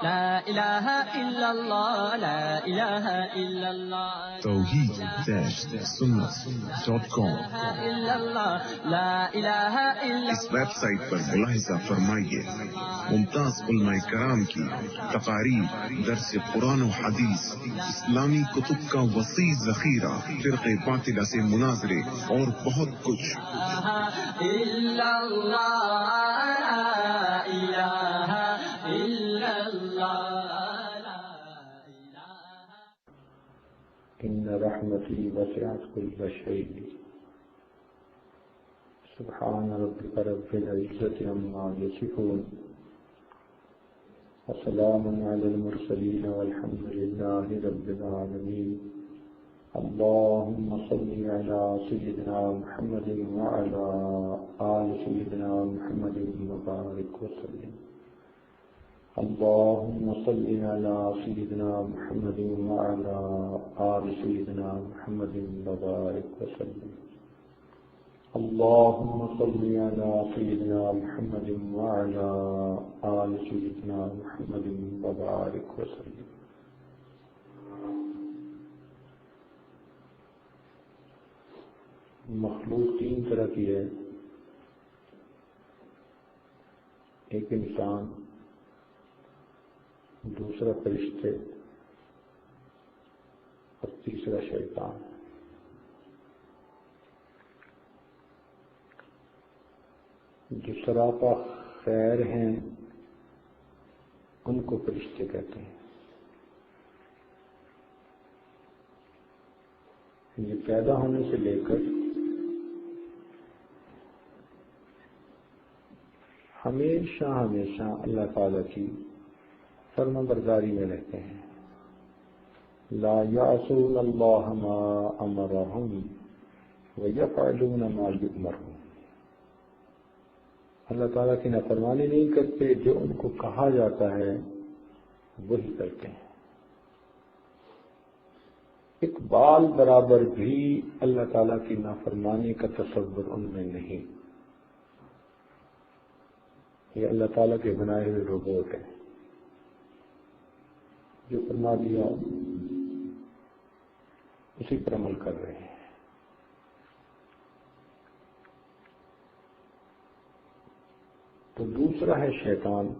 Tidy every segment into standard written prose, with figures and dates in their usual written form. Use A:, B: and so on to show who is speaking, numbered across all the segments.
A: لا إله إلا الله لا إله إلا الله
B: توحید-sunnah.com
A: إلا الله لا إله إلا
B: اس ویب سائٹ پر ملاحظہ فرمائیے ممتاز علماء کرام کی تقاریر، درس قرآن و حدیث، اسلامی کتب کا وسیع ذخیرہ، فرقے باطلہ سے مناظرے اور بہت کچھ۔
A: إلا الله لا إله إلا الله لا إله
C: إن رحمتي وسعت كل شيء سبحان ربك رب العزة عما يصفون وسلام على المرسلين والحمد لله رب العالمين اللهم صل على سيدنا محمد وعلى آل سيدنا محمد وبارك وسلم اللهم صل على سيدنا محمد وعلى آل سيدنا محمد وبارك وسلم اللهم صل على سيدنا محمد وعلى آل سيدنا محمد وبارك وسلم۔ مخلوق تین طرح کی ہے، ایک انسان، دوسرا فرشتے اور تیسرا شیطان۔ جو سراپا خیر ہیں ان کو فرشتے کہتے ہیں۔ یہ پیدا ہونے سے لے کر ہمیشہ اللہ تعالی کی فرما برداری میں رہتے ہیں۔ لا یعصون اللہ ما امرہم ویفعلون ما یؤمرون۔ اللہ تعالیٰ کی نافرمانی نہیں کرتے، جو ان کو کہا جاتا ہے وہی کرتے ہیں۔ ایک بال برابر بھی اللہ تعالیٰ کی نافرمانی کا تصور ان میں نہیں۔ یہ اللہ تعالیٰ کے بنائے ہوئے روبوٹ ہیں، جو فرما دیا اسی پر عمل کر رہے ہیں۔ تو دوسرا ہے شیطان۔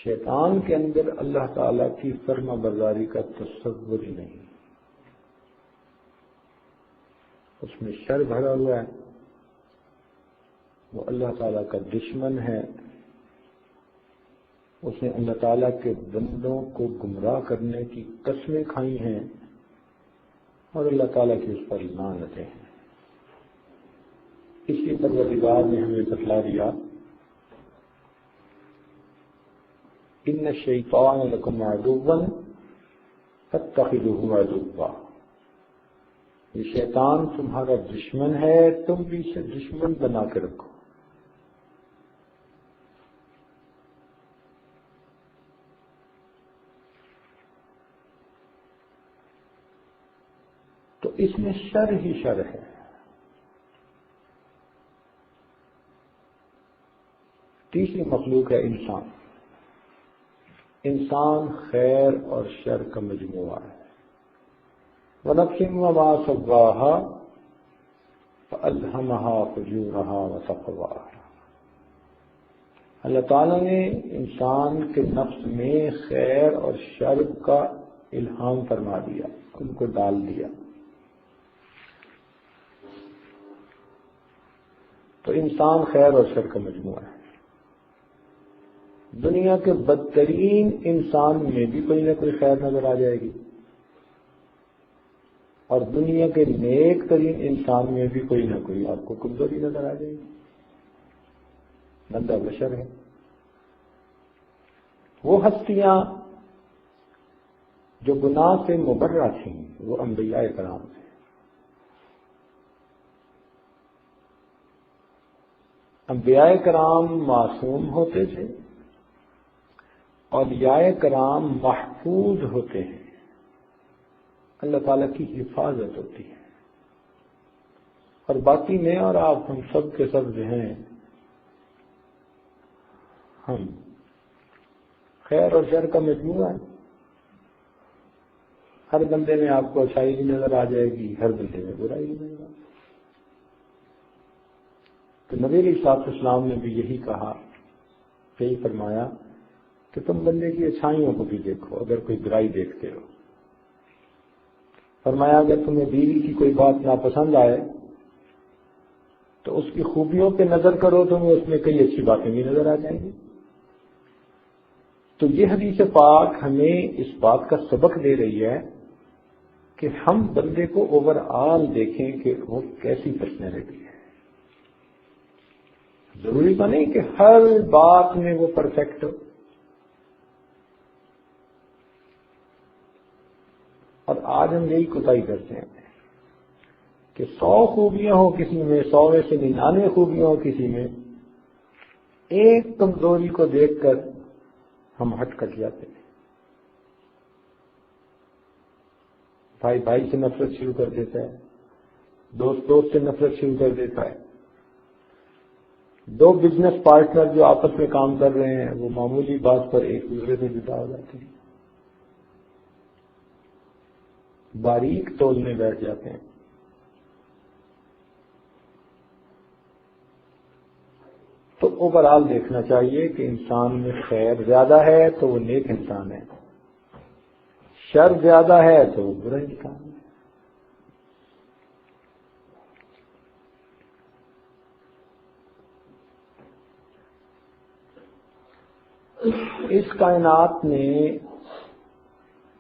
C: شیطان کے اندر اللہ تعالیٰ کی فرما برداری کا تصور ہی نہیں، اس میں شر بھرا ہوا ہے، وہ اللہ تعالیٰ کا دشمن ہے، اس نے اللہ تعالیٰ کے بندوں کو گمراہ کرنے کی قسمیں کھائی ہیں اور اللہ تعالیٰ کی اس پر لعنتیں ہیں۔ اسی پروردگار نے ہمیں بتلا دیا ان الشیطان لکم عدوا فاتخذوہ عدوا۔ یہ شیطان تمہارا دشمن ہے، تم بھی اسے دشمن بنا کے رکھو۔ تو اس میں شر ہی شر ہے۔ تیسری مخلوق ہے انسان۔ انسان خیر اور شر کا مجموعہ ہے۔ وَنَفْسٍ وَمَا سَوَّاهَا فَأَلْهَمَهَا فُجُورَهَا وَتَقْوَاهَا۔ اللہ تعالیٰ نے انسان کے نفس میں خیر اور شر کا الہام فرما دیا، ان کو ڈال دیا۔ تو انسان خیر اور شر کا مجموعہ ہے۔ دنیا کے بدترین انسان میں بھی کوئی نہ کوئی خیر نظر آ جائے گی، اور دنیا کے نیک ترین انسان میں بھی کوئی نہ کوئی آپ کو کمزوری نظر آ جائے گی۔ بندہ بشر ہے۔ وہ ہستیاں جو گناہ سے مبرہ تھیں وہ انبیاء کرام تھے۔ انبیاء کرام معصوم ہوتے تھے، اولیاء کرام محفوظ ہوتے ہیں، اللہ تعالیٰ کی حفاظت ہوتی ہے۔ اور باقی میں اور آپ ہم سب کے سب جو ہیں، ہم خیر اور شر کا مجموعہ ہے. ہر بندے میں آپ کو اچھائی بھی نظر آ جائے گی، ہر بندے میں برائی بھی نظر آ جائے گی. تو نبی علیہ الصلوۃ والسلام نے بھی یہی کہا، یہی فرمایا کہ تم بندے کی اچھائیوں کو بھی دیکھو اگر کوئی برائی دیکھتے ہو. فرمایا اگر تمہیں بیوی کی کوئی بات ناپسند آئے تو اس کی خوبیوں پہ نظر کرو، تمہیں اس میں کئی اچھی باتیں بھی نظر آ جائیں گی. تو یہ حدیث پاک ہمیں اس بات کا سبق دے رہی ہے کہ ہم بندے کو اوور آل دیکھیں کہ وہ کیسی پرسنالٹی ہے. ضروری تو نہیں کہ ہر بات میں وہ پرفیکٹ ہو، اور آج ہم یہی کوتاہی کرتے ہیں کہ 100 خوبیاں ہوں کسی میں، 100 میں سے 99 خوبیاں ہوں کسی میں، ایک کمزوری کو دیکھ کر ہم ہٹ کٹ جاتے ہیں. بھائی بھائی سے نفرت شروع کر دیتا ہے، دوست دوست سے نفرت شروع کر دیتا ہے. دو بزنس پارٹنر جو آپس میں کام کر رہے ہیں وہ معمولی بات پر ایک دوسرے سے جدا ہو جاتے ہیں، باریک تولنے بیٹھ جاتے ہیں. تو اوور آل دیکھنا چاہیے کہ انسان میں خیر زیادہ ہے تو وہ نیک انسان ہے، شر زیادہ ہے تو وہ برا انسان ہے. اس کائنات میں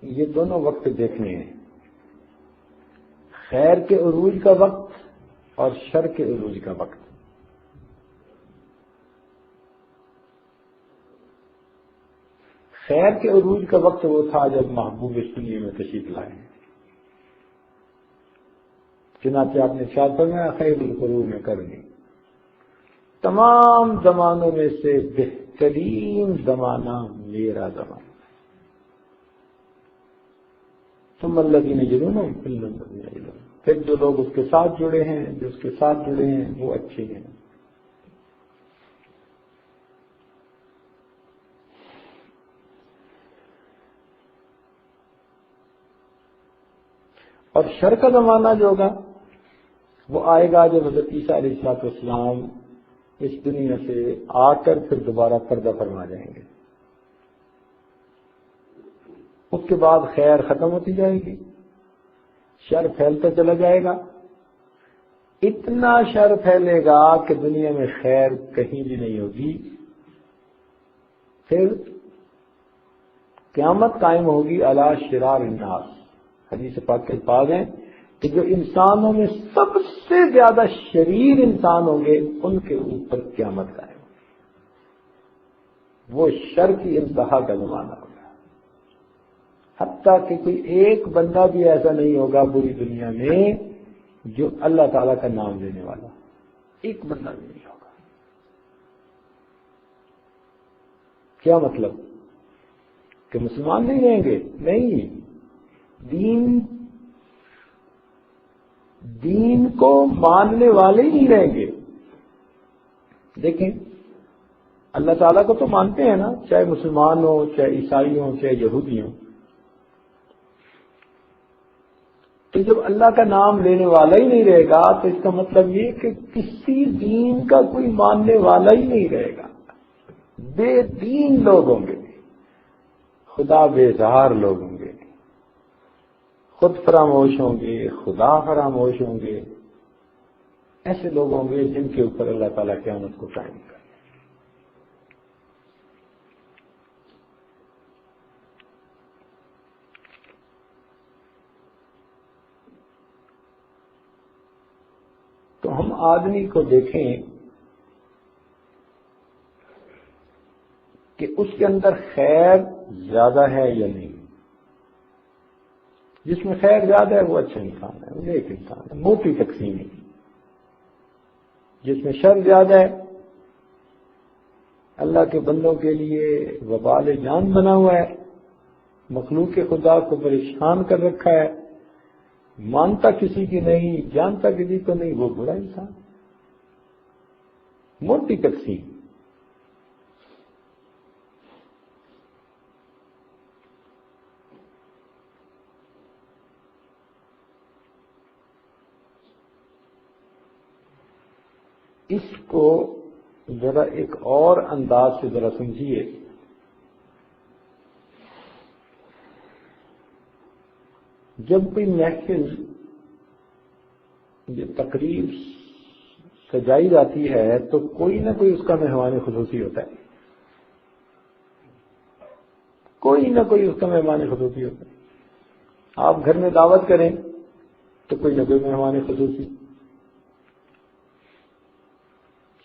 C: یہ دونوں وقت دیکھنے ہیں، خیر کے عروج کا وقت اور شر کے عروج کا وقت. خیر کے عروج کا وقت وہ تھا جب محبوب اس دنیا میں تشریف لائے ہیں. چنانچہ آپ نے ارشاد فرمایا خیر القرون قرنی، تمام زمانوں میں سے بہترین زمانہ میرا زمانہ. ثم الذین یلونہم ثم الذین یلونہم، پھر جو لوگ اس کے ساتھ جڑے ہیں، جو اس کے ساتھ جڑے ہیں وہ اچھے ہیں. اور شر کا زمانہ جو ہوگا وہ آئے گا جب حضرت عیسیٰ علیہ الصلوۃ والسلام اس دنیا سے آ کر پھر دوبارہ پردہ فرما جائیں گے. اس کے بعد خیر ختم ہوتی جائے گی، شر پھیلتا چلا جائے گا. اتنا شر پھیلے گا کہ دنیا میں خیر کہیں بھی نہیں ہوگی. پھر قیامت قائم ہوگی علی شرار الناس. حدیث پاک کے الفاظ ہیں کہ جو انسانوں میں سب سے زیادہ شریر انسان ہوں گے ان کے اوپر قیامت قائم ہوگی. وہ شر کی انتہا کا زمانہ ہوگا. حتیٰ کہ کوئی ایک بندہ بھی ایسا نہیں ہوگا پوری دنیا میں جو اللہ تعالیٰ کا نام لینے والا، ایک بندہ بھی نہیں ہوگا. کیا مطلب کہ مسلمان نہیں رہیں گے؟ نہیں، دین کو ماننے والے ہی نہیں رہیں گے. دیکھیں اللہ تعالیٰ کو تو مانتے ہیں نا، چاہے مسلمان ہو، چاہے عیسائی ہوں، چاہے یہودی ہوں. تو جب اللہ کا نام لینے والا ہی نہیں رہے گا تو اس کا مطلب یہ کہ کسی دین کا کوئی ماننے والا ہی نہیں رہے گا. بے دین لوگ ہوں گے، خدا بیزار لوگ ہوں گے، خود فراموش ہوں گے، خدا فراموش ہوں گے. ایسے لوگ ہوں گے جن کے اوپر اللہ تعالیٰ قیامت کو قائم کرے. تو ہم آدمی کو دیکھیں کہ اس کے اندر خیر زیادہ ہے یا نہیں. جس میں خیر زیادہ ہے وہ اچھا انسان ہے، وہ نیک انسان ہے، موٹی تقسیم ہے. جس میں شر زیادہ ہے اللہ کے بندوں کے لیے وبال جان بنا ہوا ہے، مخلوق خدا کو پریشان کر رکھا ہے، مانتا کسی کی نہیں، جانتا کسی کو نہیں، وہ برا انسان. موٹی تقسیم. اس کو ذرا ایک اور انداز سے ذرا سمجھیے. جب کوئی محفل یہ تقریب سجائی جاتی ہے تو کوئی نہ کوئی اس کا مہمان خصوصی ہوتا ہے. کوئی نہ کوئی اس کا مہمان خصوصی ہوتا ہے. آپ گھر میں دعوت کریں تو کوئی نہ کوئی مہمان خصوصی.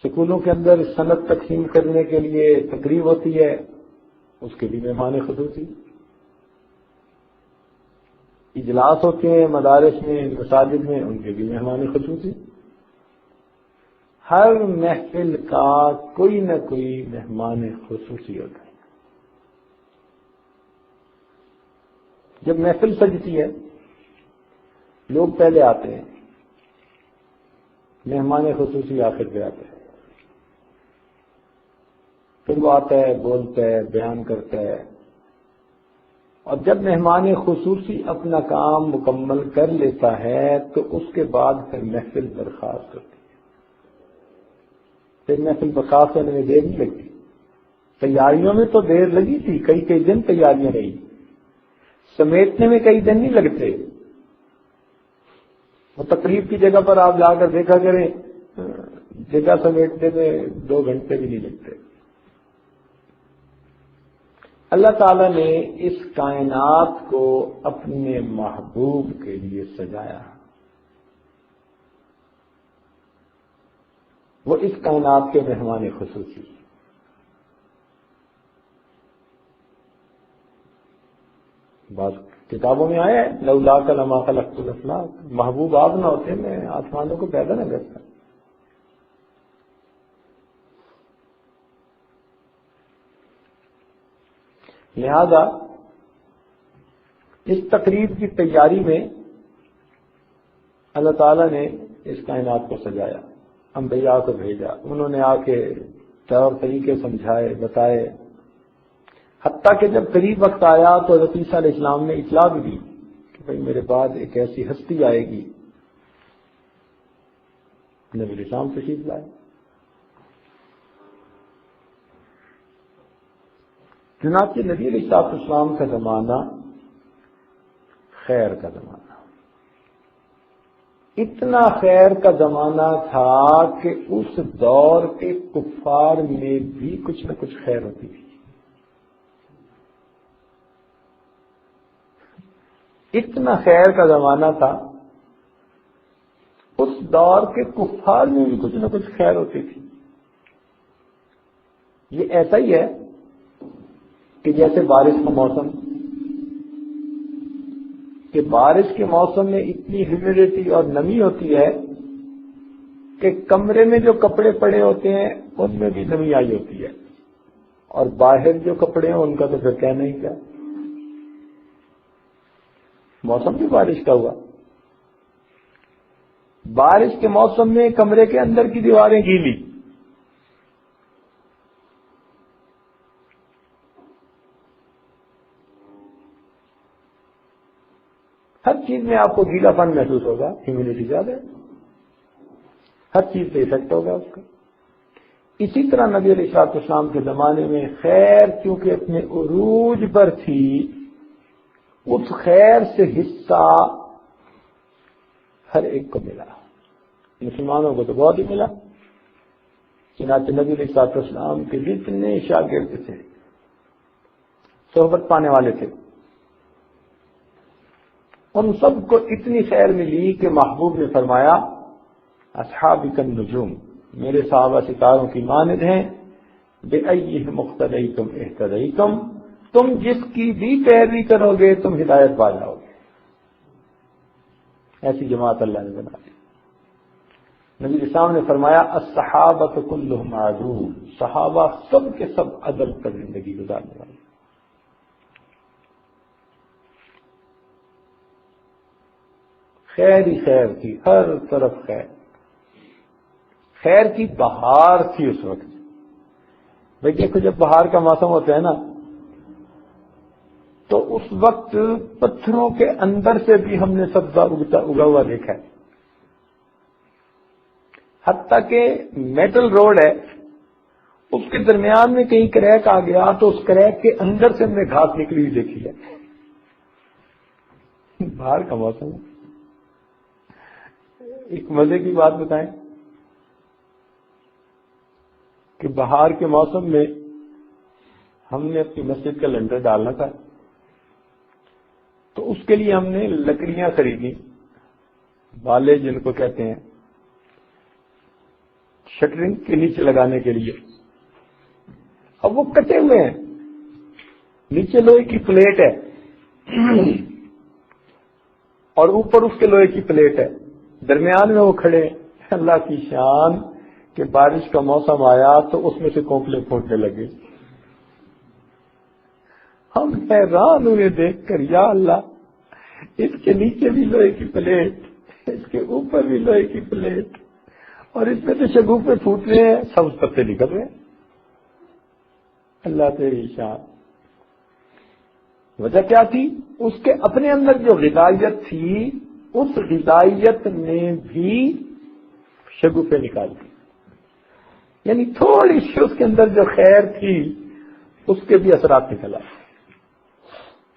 C: سکولوں کے اندر سند تقسیم کرنے کے لیے تقریب ہوتی ہے، اس کے بھی مہمان خصوصی. اجلاس ہوتے ہیں مدارس میں، مساجد میں، ان کے بھی مہمان خصوصی. ہر محفل کا کوئی نہ کوئی مہمان خصوصی ہوتا ہے. جب محفل سجتی ہے لوگ پہلے آتے ہیں، مہمان خصوصی آخر پہ آتے ہیں. پھر وہ آتا ہے، بولتا ہے، بیان کرتا ہے، اور جب مہمان خصوصی اپنا کام مکمل کر لیتا ہے تو اس کے بعد پھر محفل برخاست ہوتی ہے. پھر محفل برخاست ہونے میں دیر نہیں لگتی. تیاریوں میں تو دیر لگی تھی، کئی دن تیاریاں رہی. سمیٹنے میں کئی دن نہیں لگتے. وہ تقریب کی جگہ پر آپ جا کر دیکھا کریں، جگہ سمیٹنے میں 2 گھنٹے بھی نہیں لگتے. اللہ تعالیٰ نے اس کائنات کو اپنے محبوب کے لیے سجایا. وہ اس کائنات کے مہمان خصوصی. بعض کتابوں میں آیا ہے لولاک لما خلقت الافلاک، محبوب آپ نہ ہوتے میں آسمانوں کو پیدا نہ کرتا. لہذا اس تقریب کی تیاری میں اللہ تعالیٰ نے اس کائنات کو سجایا، انبیاء کو بھیجا، انہوں نے آ کے طور طریقے سمجھائے، بتائے. حتیٰ کہ جب قریب وقت آیا تو حضرت عیسیٰ علیہ السلام نے اطلاع بھی دی کہ بھئی میرے بعد ایک ایسی ہستی آئے گی. نبی علیہ السلام تشریف لائے. چنانچہ نبی علیہ السلام کا زمانہ خیر کا زمانہ، اتنا خیر کا زمانہ تھا کہ اس دور کے کفار میں بھی کچھ نہ کچھ خیر ہوتی تھی. اتنا خیر کا زمانہ تھا، اس دور کے کفار میں بھی کچھ نہ کچھ خیر ہوتی تھی. یہ ایسا ہی ہے کہ جیسے بارش کا موسم، کہ بارش کے موسم میں اتنی ہیومیڈیٹی اور نمی ہوتی ہے کہ کمرے میں جو کپڑے پڑے ہوتے ہیں ان میں بھی نمی آئی ہوتی ہے، اور باہر جو کپڑے ہیں ان کا تو پھر کہنا ہی کیا. موسم بھی بارش کا ہوا. بارش کے موسم میں کمرے کے اندر کی دیواریں گیلی، ہر چیز میں آپ کو گیلا پن محسوس ہوگا، ہیومیڈیٹی زیادہ ہے، ہر چیز پہ افیکٹ ہوگا اس کا. اسی طرح نبی علیہ السلام کے زمانے میں خیر کیونکہ اپنے عروج پر تھی، اس خیر سے حصہ ہر ایک کو ملا. مسلمانوں کو تو بہت ہی ملا. چنانچہ نبی علیہ السلام کے جتنے شاگرد تھے، صحبت پانے والے تھے، ان سب کو اتنی خیر ملی کہ محبوب نے فرمایا اصحابی النجوم، میرے صحابہ ستاروں کی مانند ہیں. بِأَيِّهِمْ اقْتَدَيْتُمْ اهْتَدَيْتُمْ، تم جس کی بھی پیروی کرو گے تم ہدایت پا جاؤ گے. ایسی جماعت اللہ نے بنا دی. نبی اسلام نے فرمایا الصحابۃ کلھم عدول، صحابہ سب کے سب عدل پر زندگی گزارنے والے. خیر ہی خیر تھی، ہر طرف خیر، خیر کی بہار تھی اس وقت. بھئی دیکھو جب بہار کا موسم ہوتا ہے نا تو اس وقت پتھروں کے اندر سے بھی ہم نے سبزہ اگا ہوا دیکھا ہے. حتیٰ کہ میٹل روڈ ہے، اس کے درمیان میں کہیں کریک آ گیا تو اس کریک کے اندر سے ہم نے گھاس نکلی ہوئی دیکھی ہے. باہر کا موسم. ایک مزے کی بات بتائیں کہ بہار کے موسم میں ہم نے اپنی مسجد کا لنٹر ڈالنا تھا، تو اس کے لیے ہم نے لکڑیاں خریدی، بالے جن کو کہتے ہیں، شٹرنگ کے نیچے لگانے کے لیے. اب وہ کٹے ہوئے ہیں، نیچے لوہے کی پلیٹ ہے اور اوپر اس کے لوہے کی پلیٹ ہے، درمیان میں وہ کھڑے ہیں. اللہ کی شان کہ بارش کا موسم آیا تو اس میں سے کونپلے پھوٹنے لگے. ہم حیران ہوئے دیکھ کر، یا اللہ، اس کے نیچے بھی لوہے کی پلیٹ، اس کے اوپر بھی لوہے کی پلیٹ، اور اس میں سے شگوفے پھوٹ رہے ہیں، سبز پتے نکل رہے ہیں. اللہ تیری شان. وجہ کیا تھی؟ اس کے اپنے اندر جو غذائیت تھی، اس غذائیت نے بھی شگوفے نکال دی. یعنی تھوڑی سی اس کے اندر جو خیر تھی اس کے بھی اثرات نکل آئے.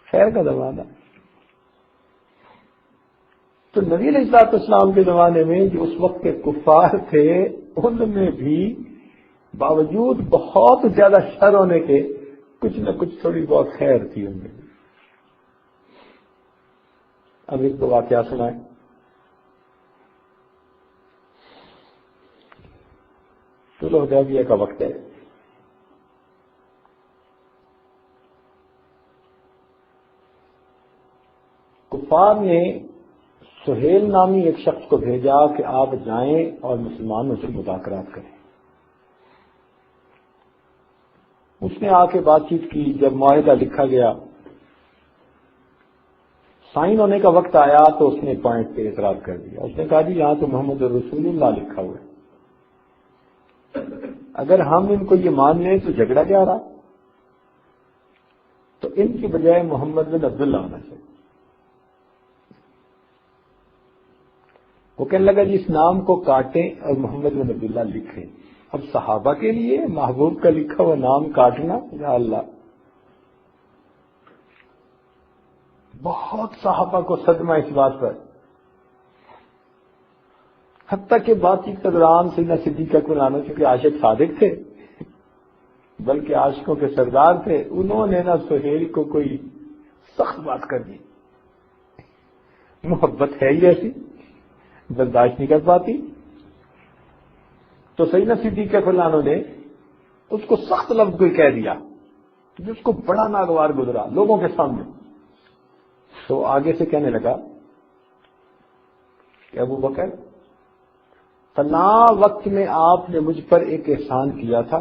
C: خیر کا زمانہ. تو نبی علیہ الصلوۃ والسلام کے زمانے میں جو اس وقت کے کفار تھے، ان میں بھی باوجود بہت زیادہ شر ہونے کے کچھ نہ کچھ تھوڑی بہت خیر تھی ان میں. اب ایک تو واقعہ سنائیں. صلح حدیبیہ کا وقت ہے. کفار نے سہیل نامی ایک شخص کو بھیجا کہ آپ جائیں اور مسلمانوں سے مذاکرات کریں. اس نے آ کے بات چیت کی. جب معاہدہ لکھا گیا، سائن ہونے کا وقت آیا تو اس نے پوائنٹ پہ اعتراض کر دیا. اس نے کہا جی یہاں تو محمد رسول اللہ لکھا ہوا ہے، اگر ہم ان کو یہ مان لیں تو جھگڑا کیا رہا؟ تو ان کی بجائے محمد بن عبداللہ ہونا چاہیے. وہ کہنے لگا جی اس نام کو کاٹیں اور محمد بن عبداللہ لکھیں. اب صحابہ کے لیے محبوب کا لکھا ہوا نام کاٹنا، یا اللہ. بہت صحابہ کو صدمہ اس بات پر، حتیٰ کہ بات چیت کے دوران سیدنا صدیق اکبر عنہ چونکہ عاشق صادق تھے، بلکہ عاشقوں کے سردار تھے، انہوں نے نہ سہیل کو کوئی سخت بات کر دی. محبت ہے ہی ایسی، برداشت نہیں کر پاتی. تو سیدنا صدیق اکبر عنہ نے اس کو سخت لفظ کوئی کہہ دیا جس کو بڑا ناگوار گزرا لوگوں کے سامنے. تو آگے سے کہنے لگا کہ ابو بکر، فلاں وقت میں آپ نے مجھ پر ایک احسان کیا تھا،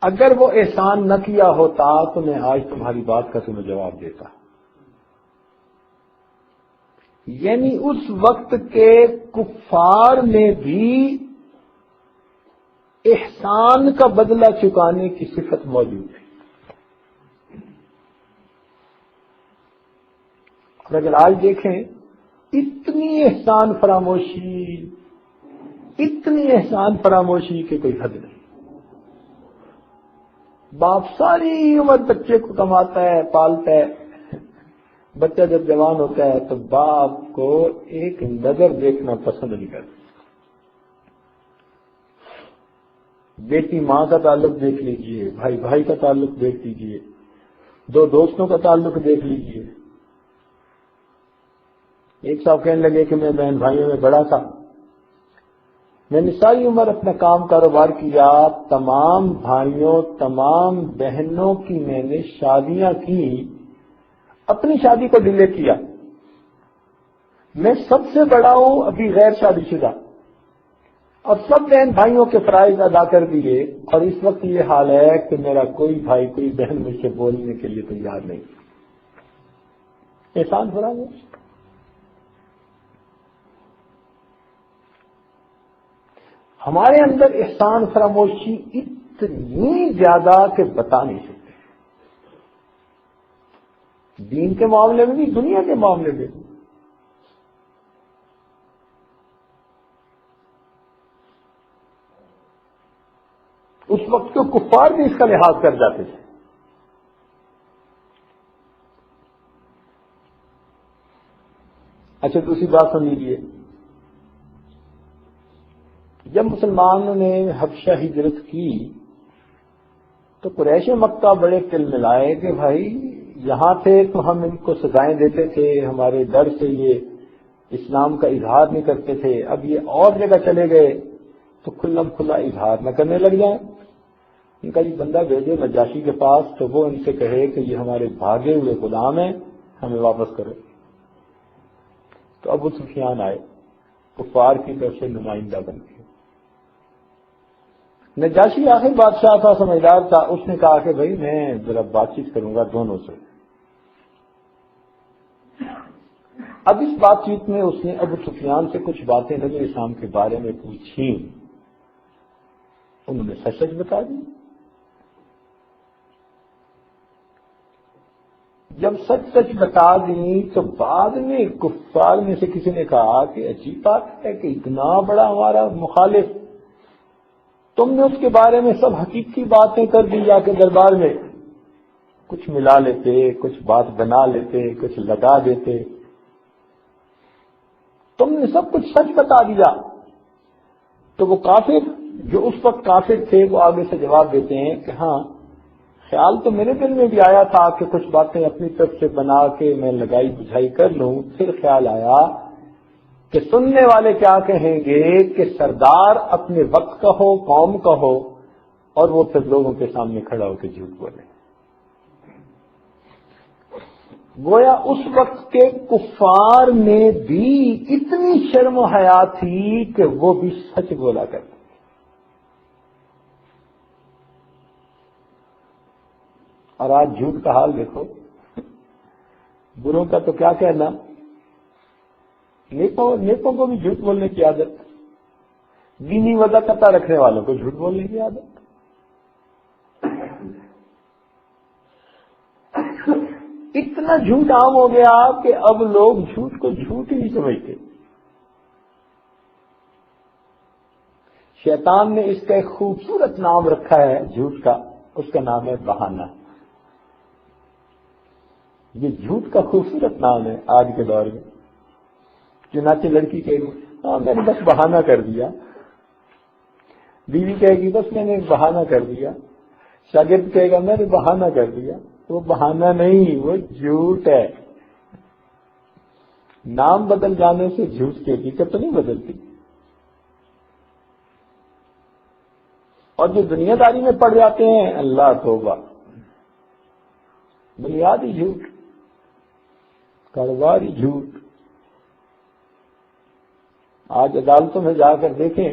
C: اگر وہ احسان نہ کیا ہوتا تو میں آج تمہاری بات کا تمہیں جواب دیتا. یعنی اس وقت کے کفار میں بھی احسان کا بدلہ چکانے کی صفت موجود ہے. اور اگر آج دیکھیں، اتنی احسان فراموشی کہ کوئی حد نہیں. باپ ساری عمر بچے کو کماتا ہے، پالتا ہے. بچہ جب جوان ہوتا ہے تو باپ کو ایک نظر دیکھنا پسند نہیں کرتا. بیٹی ماں کا تعلق دیکھ لیجئے، بھائی بھائی کا تعلق دیکھ لیجئے، دو دوستوں کا تعلق دیکھ لیجئے. ایک صاحب کہنے لگے کہ میں بہن بھائیوں میں بڑا تھا، میں نے ساری عمر اپنا کام کاروبار کیا، تمام بھائیوں تمام بہنوں کی میں نے شادیاں کی، اپنی شادی کو ڈیلے کیا. میں سب سے بڑا ہوں، ابھی غیر شادی شدہ، اور سب بہن بھائیوں کے فرائض ادا کر دیے، اور اس وقت یہ حال ہے کہ میرا کوئی بھائی کوئی بہن مجھ سے بولنے کے لیے تیار نہیں. احسان فراموش. ہمارے اندر احسان فراموشی اتنی زیادہ کہ بتا نہیں سکتے. دین کے معاملے میں بھی، دنیا کے معاملے میں بھی. اس وقت کے کفار بھی اس کا لحاظ کر جاتے تھے. اچھا دوسری بات سن لیجیے. جب مسلمانوں نے حبشہ ہجرت کی تو قریش مکہ بڑے تل ملائے کہ بھائی یہاں تھے تو ہم ان کو سزائیں دیتے تھے، ہمارے ڈر سے یہ اسلام کا اظہار نہیں کرتے تھے، اب یہ اور جگہ چلے گئے تو کھلم کھلا اظہار نہ کرنے لگ جائیں. ان کا یہ بندہ بھیجے نجاشی کے پاس تو وہ ان سے کہے کہ یہ ہمارے بھاگے ہوئے غلام ہیں، ہمیں واپس کرو. تو ابو سفیان آئے، کفار کی طرف سے نمائندہ بن گئے. نجاشی آخر بادشاہ تھا، سمجھدار تھا، اس نے کہا کہ بھائی میں ذرا بات چیت کروں گا دونوں سے. اب اس بات چیت میں اس نے ابو سفیان سے کچھ باتیں نبی اسلام کے بارے میں پوچھی، انہوں نے سچ سچ بتا دی. جب سچ سچ بتا دی تو بعد میں کفار میں سے کسی نے کہا کہ عجیب بات ہے کہ اتنا بڑا ہمارا مخالف، تم نے اس کے بارے میں سب حقیقی باتیں کر دی جا کے دربار میں، کچھ ملا لیتے، کچھ بات بنا لیتے، کچھ لگا دیتے، تم نے سب کچھ سچ بتا دیا. تو وہ کافر جو اس وقت کافر تھے وہ آگے سے جواب دیتے ہیں کہ ہاں خیال تو میرے دل میں بھی آیا تھا کہ کچھ باتیں اپنی طرف سے بنا کے میں لگائی بجھائی کر لوں، پھر خیال آیا کہ سننے والے کیا کہیں گے کہ سردار اپنے وقت کا ہو، قوم کا ہو، اور وہ پھر لوگوں کے سامنے کھڑا ہو کے جھوٹ بولے. گویا اس وقت کے کفار میں بھی اتنی شرم و حیا تھی کہ وہ بھی سچ بولا کرتے. اور آج جھوٹ کا حال دیکھو، بروں کا تو کیا کہنا، نیکوں کو بھی جھوٹ بولنے کی عادت، دینی وضاحت رکھنے والوں کو جھوٹ بولنے کی عادت. اتنا جھوٹ عام ہو گیا کہ اب لوگ جھوٹ کو جھوٹ ہی نہیں سمجھتے. شیطان نے اس کا ایک خوبصورت نام رکھا ہے جھوٹ کا، اس کا نام ہے بہانہ. یہ جھوٹ کا خوبصورت نام ہے آج کے دور میں. چنانچہ لڑکی کہے گی ہاں میں نے بس بہانہ کر دیا، بیوی کہے گی بس میں نے بہانہ کر دیا، شاگرد کہے گا میں نے بہانہ کر دیا. وہ بہانہ نہیں، وہ جھوٹ ہے. نام بدل جانے سے جھوٹ کی حقیقت تو نہیں بدلتی. اور جو دنیا داری میں پڑ جاتے ہیں اللہ توبہ، بنیادی جھوٹ، کاروباری جھوٹ. آج عدالتوں میں جا کر دیکھیں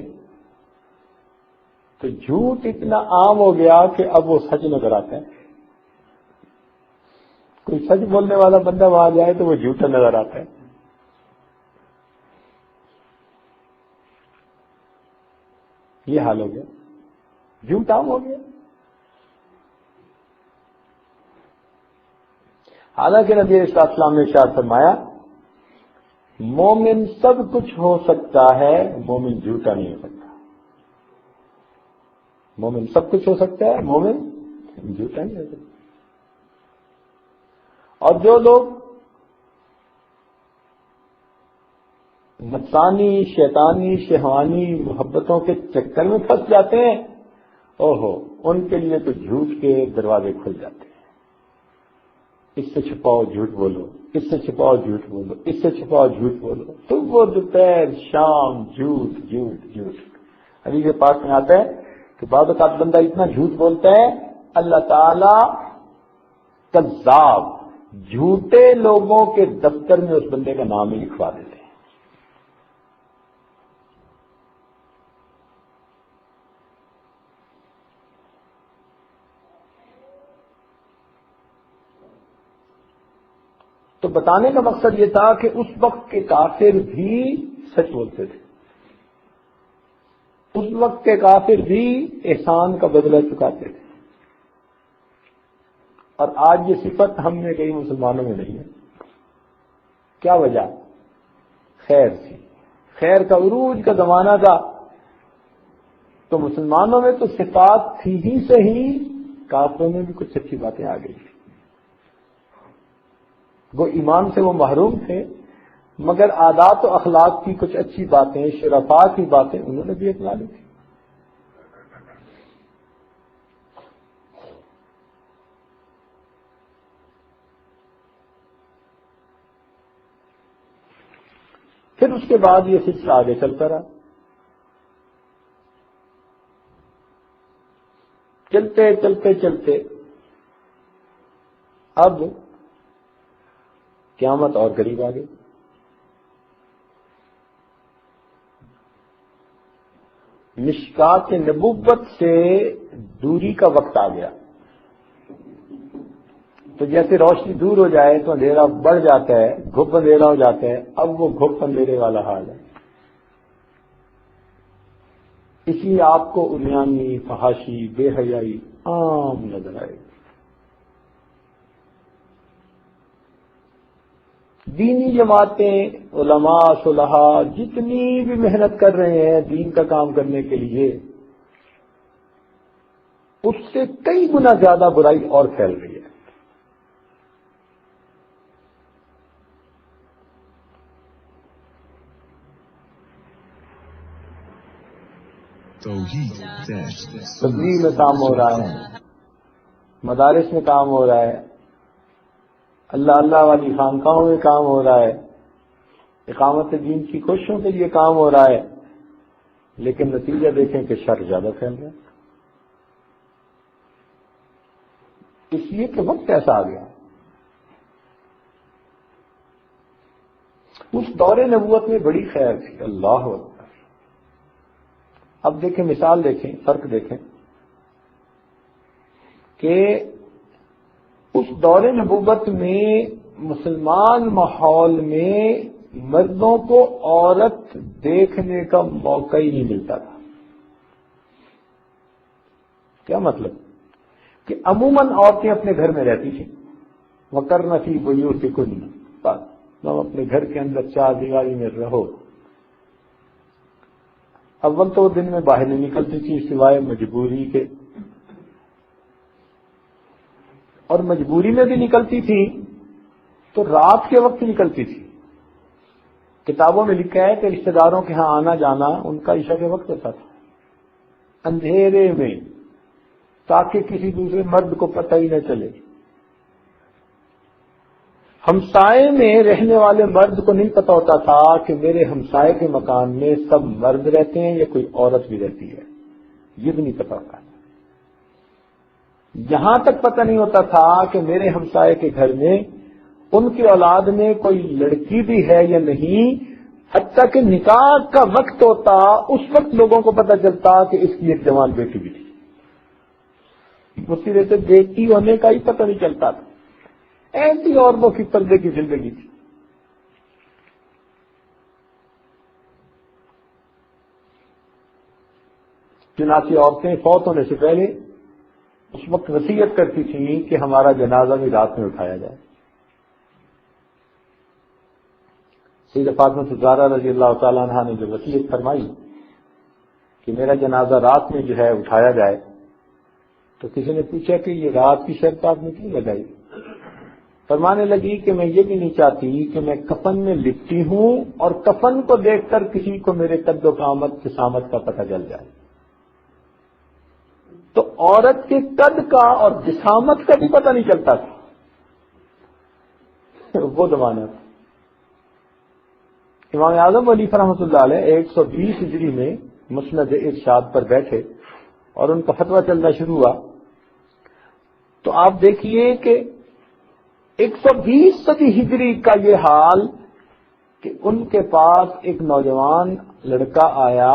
C: تو جھوٹ اتنا عام ہو گیا کہ اب وہ سچ نظر آتا ہے. کوئی سچ بولنے والا بندہ وہاں جائے تو وہ جھوٹا نظر آتا ہے. یہ حال ہو گیا، جھوٹ عام ہو گیا. حالانکہ نبی علیہ السلام نے ارشاد فرمایا مومن سب کچھ ہو سکتا ہے، مومن جھوٹا نہیں ہو سکتا. مومن سب کچھ ہو سکتا ہے، مومن جھوٹا نہیں ہو سکتا. اور جو لوگ نفسانی، شیطانی، شہوانی محبتوں کے چکر میں پھنس جاتے ہیں، اوہو ان کے لیے تو جھوٹ کے دروازے کھل جاتے ہیں. اس سے چھپاؤ جھوٹ بولو، اس سے چھپاؤ جھوٹ بولو، اس سے چھپاؤ جھوٹ بولو، صبح دوپہر شام جھوٹ جھوٹ جھوٹ. حدیث پاک میں آتا ہے کہ بعض اوقات بندہ اتنا جھوٹ بولتا ہے اللہ تعالی کذاب، جھوٹے لوگوں کے دفتر میں اس بندے کا نام ہی لکھوا دیتے ہیں. تو بتانے کا مقصد یہ تھا کہ اس وقت کے کافر بھی سچ بولتے تھے، اس وقت کے کافر بھی احسان کا بدلہ چکاتے تھے. اور آج یہ صفت ہم میں کئی مسلمانوں میں نہیں ہے. کیا وجہ؟ خیر تھی، خیر کا عروج کا زمانہ تھا، تو مسلمانوں میں تو صفات تھی ہی صحیح، کافروں میں بھی کچھ اچھی باتیں آ گئی. وہ ایمان سے وہ محروم تھے، مگر عادات و اخلاق کی کچھ اچھی باتیں، شرفاء کی باتیں انہوں نے بھی اپنا لی تھی. پھر اس کے بعد یہ سلسلہ آگے چلتا رہا. چلتے چلتے چلتے اب قیامت اور قریب آ گئی. مشکات نبوت سے دوری کا وقت آ گیا. تو جیسے روشنی دور ہو جائے تو اندھیرا بڑھ جاتا ہے، گھپ اندھیرا ہو جاتا ہے. اب وہ گھپ اندھیرے والا حال ہے. اس لیے آپ کو عریانی، فحاشی، بے حیائی عام نظر آئے گی. دینی جماعتیں، علماء، صلحاء جتنی بھی محنت کر رہے ہیں دین کا کام کرنے کے لیے، اس سے کئی گنا زیادہ برائی اور پھیل رہی ہے. تبلیغ میں کام ہو رہا ہے، مدارس میں کام ہو رہا ہے، اللہ اللہ والی خانقاہوں میں کام ہو رہا ہے، اقامت دین کی کوششوں کے لیے کام ہو رہا ہے، لیکن نتیجہ دیکھیں کہ شر زیادہ پھیل رہا ہے. اس لیے کہ وقت ایسا آ گیا. اس دور نبوت میں بڑی خیر تھی. اللہ اکبر. اب دیکھیں، مثال دیکھیں، فرق دیکھیں کہ اس دور نبوت میں مسلمان ماحول میں مردوں کو عورت دیکھنے کا موقع ہی نہیں ملتا تھا. کیا مطلب؟ کہ عموماً عورتیں اپنے گھر میں رہتی تھیں. وَقَرْنَ فِي بُيُوتِكُنَّ، تم اپنے گھر کے اندر چار دیواری میں رہو. اول تو دن میں باہر نہیں نکلتی تھی سوائے مجبوری کے، اور مجبوری میں بھی نکلتی تھی تو رات کے وقت نکلتی تھی. کتابوں میں لکھا ہے کہ رشتہ داروں کے ہاں آنا جانا ان کا عشاء کے وقت ہوتا تھا، اندھیرے میں، تاکہ کسی دوسرے مرد کو پتہ ہی نہ چلے. ہمسائے میں رہنے والے مرد کو نہیں پتا ہوتا تھا کہ میرے ہمسائے کے مکان میں سب مرد رہتے ہیں یا کوئی عورت بھی رہتی ہے، یہ بھی نہیں پتا ہوتا. یہاں تک پتہ نہیں ہوتا تھا کہ میرے ہمسائے کے گھر میں ان کی اولاد میں کوئی لڑکی بھی ہے یا نہیں. حتیٰ کہ نکاح کا وقت ہوتا اس وقت لوگوں کو پتہ چلتا کہ اس کی ایک جوان بیٹی بھی تھی. اسی طرح سے بیٹی ہونے کا ہی پتہ نہیں چلتا تھا. ایسی عورتوں کی پردے کی زندگی تھی. چنانچہ عورتیں فوت ہونے سے پہلے اس وقت وصیت کرتی تھیں کہ ہمارا جنازہ بھی رات میں اٹھایا جائے. سیدہ فاطمہ الزہرا رضی اللہ تعالیٰ عنہا نے جو وصیت فرمائی کہ میرا جنازہ رات میں جو ہے اٹھایا جائے، تو کسی نے پوچھا کہ یہ رات کی شرط آپ نے کیوں لگائی؟ فرمانے لگی کہ میں یہ بھی نہیں چاہتی کہ میں کفن میں لپٹی ہوں اور کفن کو دیکھ کر کسی کو میرے قد و قامت جسامت کا پتہ چل جائے. تو عورت کے قد کا اور جسامت کا بھی پتہ نہیں چلتا تھا. وہ زمانہ تھا. امام اعظم علی رحمۃ اللہ علیہ 120 ہجری میں مسند ارشاد پر بیٹھے اور ان کا فتویٰ چلنا شروع ہوا. تو آپ دیکھیے کہ 120 صدی ہجری کا یہ حال کہ ان کے پاس ایک نوجوان لڑکا آیا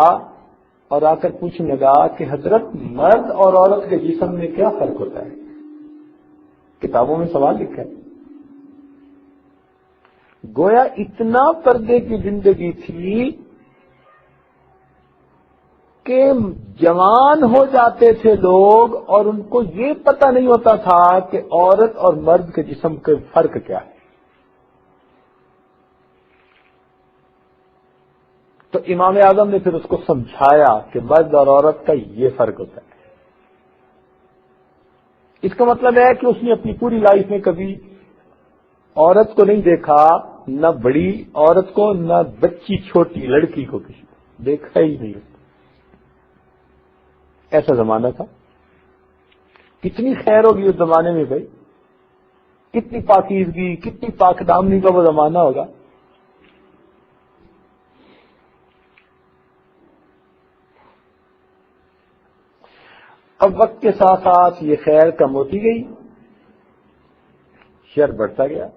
C: اور آ کر پوچھنے لگا کہ حضرت مرد اور عورت کے جسم میں کیا فرق ہوتا ہے؟ کتابوں میں سوال لکھا ہے. گویا اتنا پردے کی زندگی تھی کہ جوان ہو جاتے تھے لوگ اور ان کو یہ پتہ نہیں ہوتا تھا کہ عورت اور مرد کے جسم کا فرق کیا ہے. تو امام اعظم نے پھر اس کو سمجھایا کہ مرد اور عورت کا یہ فرق ہوتا ہے. اس کا مطلب ہے کہ اس نے اپنی پوری لائف میں کبھی عورت کو نہیں دیکھا، نہ بڑی عورت کو، نہ بچی چھوٹی لڑکی کو، کسی کو دیکھا ہی نہیں. ایسا زمانہ تھا. کتنی خیر ہوگی اس زمانے میں بھائی، کتنی پاکیزگی، کتنی پاک دامنی کا وہ زمانہ ہوگا. اب وقت کے ساتھ ساتھ یہ خیر کم ہوتی گئی، شر بڑھتا گیا،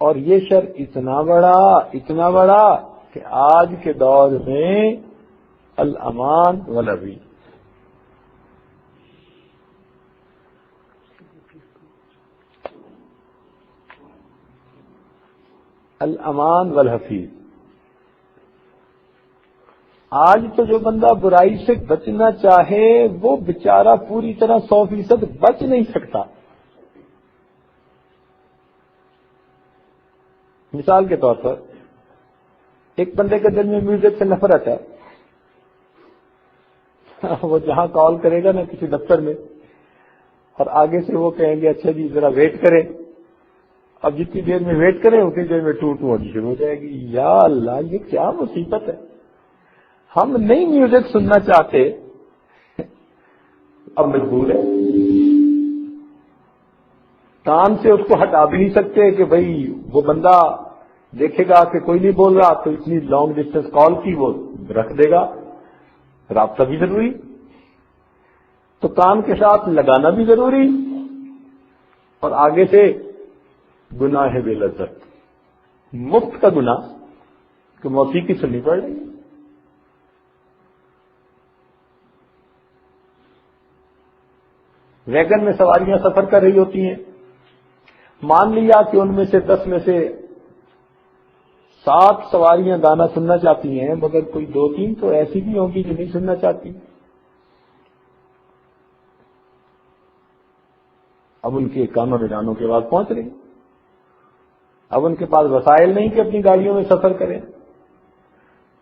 C: اور یہ شر اتنا بڑا کہ آج کے دور میں الامان والابی، الامان والحفیظ. آج تو جو بندہ برائی سے بچنا چاہے وہ بیچارہ پوری طرح 100% بچ نہیں سکتا. مثال کے طور پر ایک بندے کے دل میں میوزک سے نفرت ہے، وہ جہاں کال کرے گا نا کسی دفتر میں، اور آگے سے وہ کہیں گے اچھا جی ذرا ویٹ کریں. اب جتنی دیر میں ویٹ کریں اتنی دیر میں ٹوٹ ہونی شروع ہو جائے گی. یا اللہ یہ کیا مصیبت ہے. ہم نہیں میوزک سننا چاہتے، اب مجبور ہے. کان سے اس کو ہٹا بھی نہیں سکتے کہ بھئی وہ بندہ دیکھے گا کہ کوئی نہیں بول رہا تو اتنی لانگ ڈسٹینس کال کی وہ رکھ دے گا. رابطہ بھی ضروری، تو کان کے ساتھ لگانا بھی ضروری، اور آگے سے گناہ بے لذت، مفت کا گناہ کہ موسیقی سننی پڑ رہی ہے. ویگن میں سواریاں سفر کر رہی ہوتی ہیں، مان لیا کہ ان میں سے 10 میں سے 7 سواریاں گانا سننا چاہتی ہیں، مگر کوئی 2-3 تو ایسی بھی ہوں گی جو نہیں سننا چاہتی. اب ان کے کانوں میں گانوں کی آواز پہنچ رہی، اب ان کے پاس وسائل نہیں کہ اپنی گاڑیوں میں سفر کریں.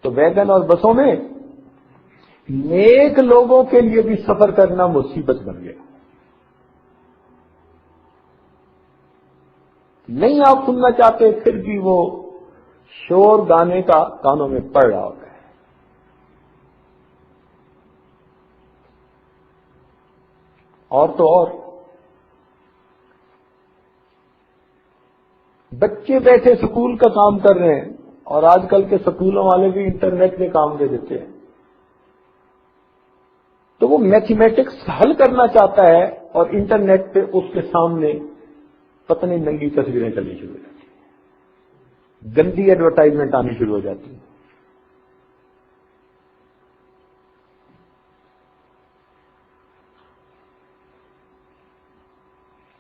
C: تو ویگن اور بسوں میں نیک لوگوں کے لیے بھی سفر کرنا مصیبت بن گیا. نہیں آپ سننا چاہتے پھر بھی وہ شور گانے کا کانوں میں پڑ رہا ہوتا ہے. اور تو اور بچے بیٹھے سکول کا کام کر رہے ہیں، اور آج کل کے سکولوں والے بھی انٹرنیٹ پہ کام دے دیتے ہیں. تو وہ میتھمیٹکس حل کرنا چاہتا ہے اور انٹرنیٹ پہ اس کے سامنے پتہ نہیں ننگی تصویریں چلنی شروع ہو جاتی ہیں، گندی ایڈورٹائزمنٹ آنی شروع ہو جاتی ہے.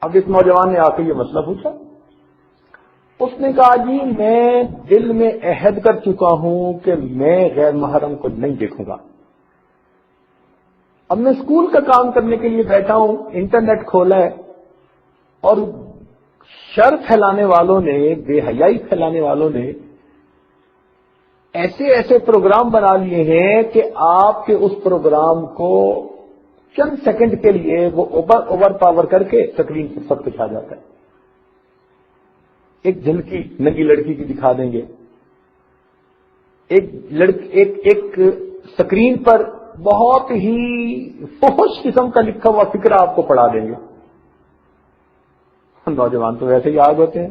C: اب اس نوجوان نے آ کے یہ مسئلہ پوچھا. اس نے کہا جی میں دل میں عہد کر چکا ہوں کہ میں غیر محرم کو نہیں دیکھوں گا. اب میں اسکول کا کام کرنے کے لیے بیٹھا ہوں، انٹرنیٹ کھولا ہے، اور شر پھیلانے والوں نے، بے حیائی پھیلانے والوں نے ایسے ایسے پروگرام بنا لیے ہیں کہ آپ کے اس پروگرام کو چند سیکنڈ کے لیے وہ اوور پاور کر کے اسکرین پر سب کچھ آ جاتا ہے. ایک جھلکی ننگی لڑکی کی دکھا دیں گے، ایک اسکرین پر بہت ہی فحش قسم کا لکھا ہوا فکرہ آپ کو پڑھا دیں گے. نوجوان تو ویسے ہی آگ ہوتے ہیں،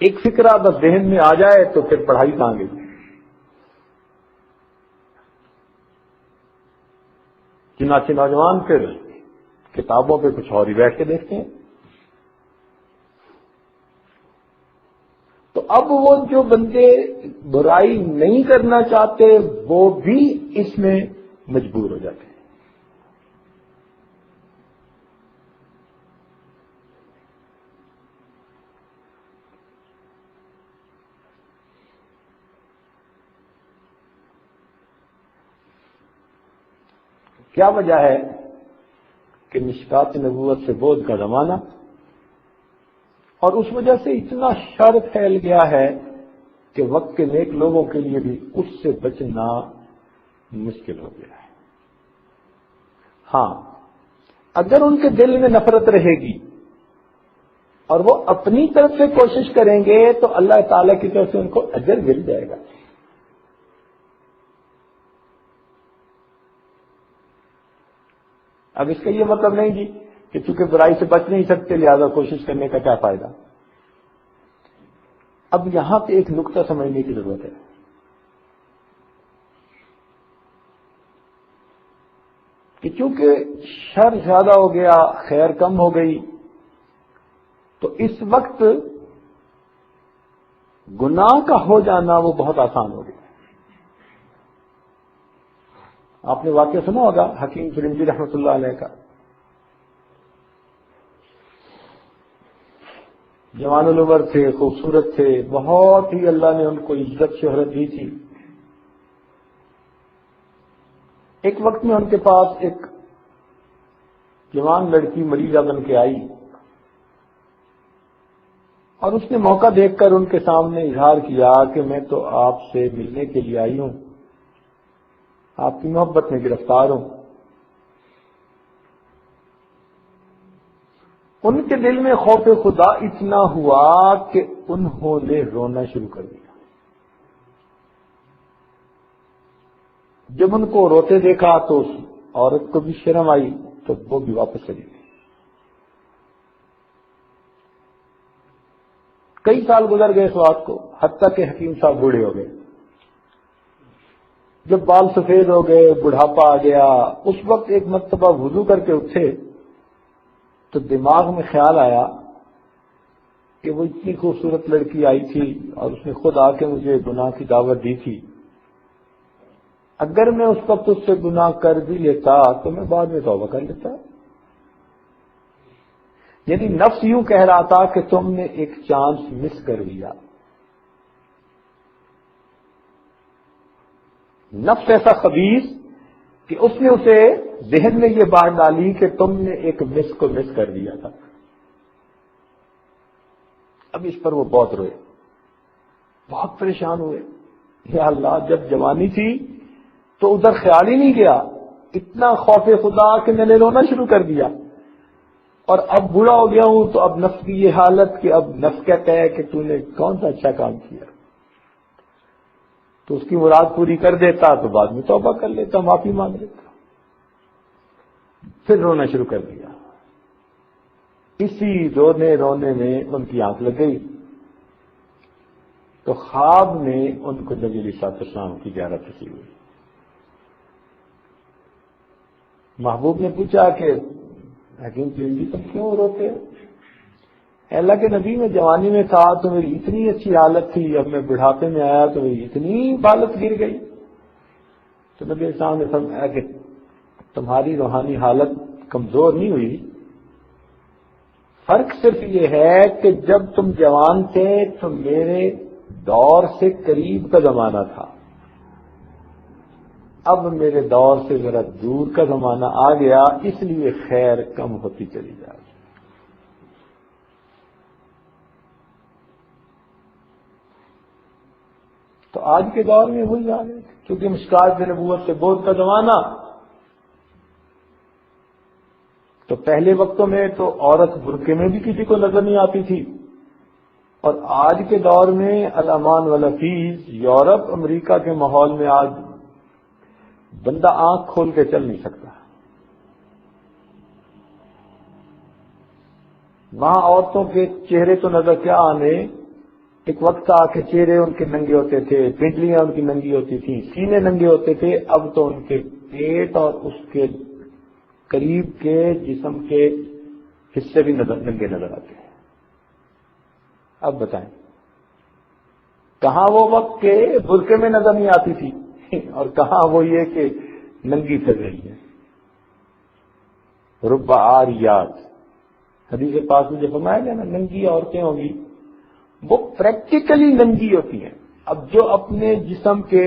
C: ایک فکرہ بس ذہن میں آ جائے تو پھر پڑھائی کہاں گئی. چنانچہ نوجوان پھر کتابوں پہ کچھ اور ہی بیٹھ کے دیکھتے ہیں. تو اب وہ جو بندے برائی نہیں کرنا چاہتے وہ بھی اس میں مجبور ہو جاتے ہیں. کیا وجہ ہے کہ مشکات نبوت سے بعد کا زمانہ، اور اس وجہ سے اتنا شر پھیل گیا ہے کہ وقت کے نیک لوگوں کے لیے بھی اس سے بچنا مشکل ہو گیا ہے۔ ہاں، اگر ان کے دل میں نفرت رہے گی اور وہ اپنی طرف سے کوشش کریں گے تو اللہ تعالی کی طرف سے ان کو اجر مل جائے گا۔ اب اس کا یہ مطلب نہیں جی کہ چونکہ برائی سے بچ نہیں سکتے لہذا کوشش کرنے کا کیا فائدہ۔ اب یہاں پہ ایک نقطہ سمجھنے کی ضرورت ہے۔ کہ چونکہ شر زیادہ ہو گیا، خیر کم ہو گئی، تو اس وقت گناہ کا ہو جانا وہ بہت آسان ہو گیا۔ آپ نے واقعہ سنا ہوگا حکیم فرنجی رحمۃ اللہ علیہ کا، جوان العمر تھے، خوبصورت تھے، بہت ہی اللہ نے ان کو عزت شہرت دی تھی۔ ایک وقت میں ان کے پاس ایک جوان لڑکی مریضہ بن کے آئی اور اس نے موقع دیکھ کر ان کے سامنے اظہار کیا کہ میں تو آپ سے ملنے کے لیے آئی ہوں، آپ کی محبت میں گرفتار ہوں۔ ان کے دل میں خوف خدا اتنا ہوا کہ انہوں نے رونا شروع کر دیا۔ جب ان کو روتے دیکھا تو اس عورت کو بھی شرم آئی تو وہ بھی واپس چلی گئی۔ کئی سال گزر گئے اس بات کو، حتیٰ کہ حکیم صاحب بوڑھے ہو گئے۔ جب بال سفید ہو گئے، بڑھاپا آ گیا، اس وقت ایک مرتبہ وضو کر کے اٹھے تو دماغ میں خیال آیا کہ وہ اتنی خوبصورت لڑکی آئی تھی اور اس نے خود آ کے مجھے گناہ کی دعوت دی تھی، اگر میں اس وقت اس سے گناہ کر بھی لیتا تو میں بعد میں توبہ کر لیتا۔ یعنی نفس یوں کہہ رہا تھا کہ تم نے ایک چانس مس کر لیا۔ نفس ایسا خبیث کہ اس نے اسے ذہن میں یہ بات ڈالی کہ تم نے ایک مس کو مس کر دیا تھا۔ اب اس پر وہ بہت روئے، بہت پریشان ہوئے، یا اللہ جب جوانی تھی تو ادھر خیال ہی نہیں گیا، اتنا خوف خدا کہ میں نے رونا شروع کر دیا، اور اب بوڑھا ہو گیا ہوں تو اب نفس کی یہ حالت کہ اب نفس کہتا ہے کہ تو نے کون سا اچھا کام کیا، تو اس کی مراد پوری کر دیتا تو بعد میں توبہ کر لیتا، معافی مانگ لیتا۔ پھر رونا شروع کر دیا۔ اسی رونے رونے میں ان کی آنکھ لگ گئی تو خواب میں ان کو نبی علیہ السلام کی زیارت نصیب ہوئی۔ محبوب نے پوچھا کہ حکیم جی تم کیوں روتے ہو؟ اللہ کے نبی میں جوانی میں تھا تو میری اتنی اچھی حالت تھی، اب میں بڑھاپے میں آیا تو میری اتنی حالت گر گئی۔ تو نبی السلام نے فرمایا کہ تمہاری روحانی حالت کمزور نہیں ہوئی، فرق صرف یہ ہے کہ جب تم جوان تھے تو میرے دور سے قریب کا زمانہ تھا، اب میرے دور سے ذرا دور کا زمانہ آ گیا، اس لیے خیر کم ہوتی چلی جا رہی۔ تو آج کے دور میں وہی حال ہے، کیونکہ مشکات نبوت سے بہت کا زمانہ، تو پہلے وقتوں میں تو عورت برقعے میں بھی کسی کو نظر نہیں آتی تھی، اور آج کے دور میں الامان والحفیظ یورپ امریکہ کے ماحول میں آج بندہ آنکھ کھول کے چل نہیں سکتا۔ وہاں عورتوں کے چہرے تو نظر کیا آنے، ایک وقت تھا کہ چہرے ان کے ننگے ہوتے تھے، پنڈلیاں ان کی ننگی ہوتی تھیں، سینے ننگے ہوتے تھے، اب تو ان کے پیٹ اور اس کے قریب کے جسم کے حصے بھی ننگے نظر آتے ہیں۔ اب بتائیں کہاں وہ وقت کے برقعے میں نظر نہیں آتی تھی اور کہاں وہ یہ کہ ننگی پھر رہی ہے۔ رب عاریات حدیث پاک میں جو فرمایا گیا نا، ننگی عورتیں ہوں گی، وہ پریکٹیکلی ننگی ہوتی ہیں۔ اب جو اپنے جسم کے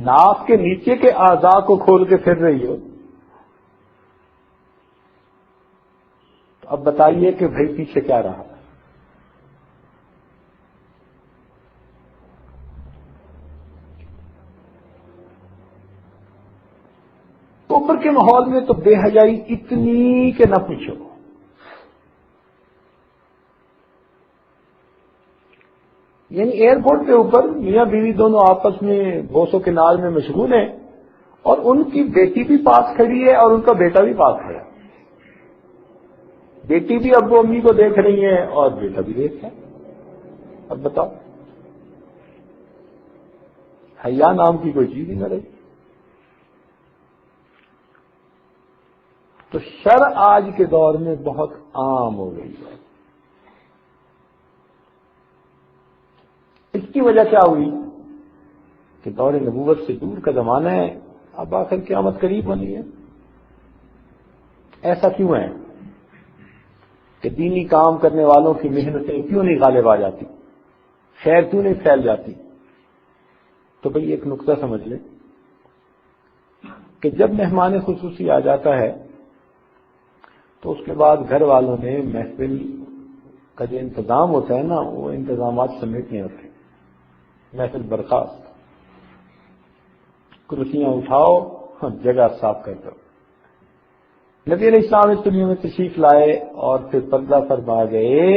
C: ناف کے نیچے کے اعضاء کو کھول کے پھر رہی ہو، تو اب بتائیے کہ بھائی پیچھے کیا رہا۔ کے ماحول میں تو بے حیائی اتنی کہ نہ پوچھو. یعنی ایئرپورٹ کے اوپر میاں بیوی دونوں آپس میں بوسو کے نال میں مشغول ہیں اور ان کی بیٹی بھی پاس کھڑی ہے اور ان کا بیٹا بھی پاس کھڑا ہے. بیٹی بھی ابو امی کو دیکھ رہی ہے اور بیٹا بھی دیکھ رہا ہے. اب بتاؤ حیا نام کی کوئی چیز ہی نہ رہی. تو شر آج کے دور میں بہت عام ہو گئی ہے. اس کی وجہ کیا ہوئی کہ دور نبوت سے دور کا زمانہ ہے. اب آخر قیامت قریب ہونی ہے. ایسا کیوں ہے کہ دینی کام کرنے والوں کی محنتیں کیوں نہیں غالب آ جاتی, خیر کیوں نہیں پھیل جاتی؟ تو بھئی ایک نقطہ سمجھ لیں کہ جب مہمان خصوصی آ جاتا ہے تو اس کے بعد گھر والوں نے محفل کا جو انتظام ہوتا ہے نا وہ انتظامات سمیٹنے ہوتے ہیں. محفل برخاست, کرسیاں اٹھاؤ, جگہ صاف کر دو. نبی علیہ السلام اس دنیا میں تشریف لائے اور پھر پردہ فرما گئے.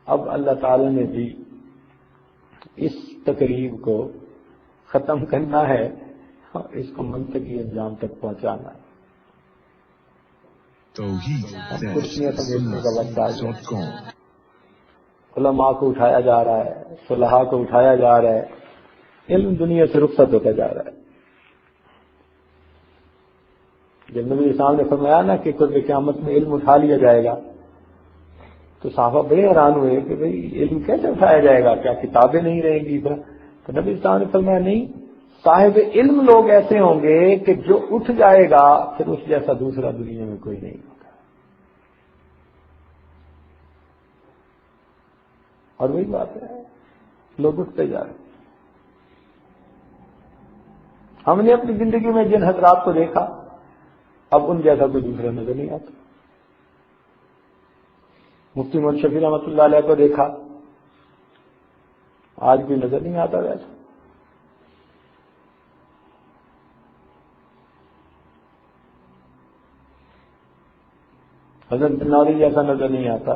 C: اب اللہ تعالی نے بھی اس تقریب کو ختم کرنا ہے اور اس کو منطقی انجام تک پہنچانا ہے. کرسیاں سمیٹنے کا وقت آ گیا. علماء کو اٹھایا جا رہا ہے, صلحاء کو اٹھایا جا رہا ہے, علم دنیا سے رخصت ہوتا جا رہا ہے. جب نبی اسلام نے فرمایا نا کہ قرب قیامت میں علم اٹھا لیا جائے گا تو صحابہ بڑے حیران ہوئے کہ بھئی علم کیسے اٹھایا جائے گا, کیا کتابیں نہیں رہیں گی؟ تو نبی اسلام نے فرمایا نہیں, صاحب علم لوگ ایسے ہوں گے کہ جو اٹھ جائے گا پھر اس جیسا دوسرا دنیا میں کوئی نہیں ہوگا. اور وہی بات ہے, لوگ اٹھتے جا رہے ہیں. ہم نے اپنی زندگی میں جن حضرات کو دیکھا اب ان جیسا کوئی دوسرا نظر نہیں آتا. مفتی محمد شفیع رحمۃ اللہ علیہ کو دیکھا, آج بھی نظر نہیں آتا ویسا. حضرت نوری جیسا نظر نہیں آتا,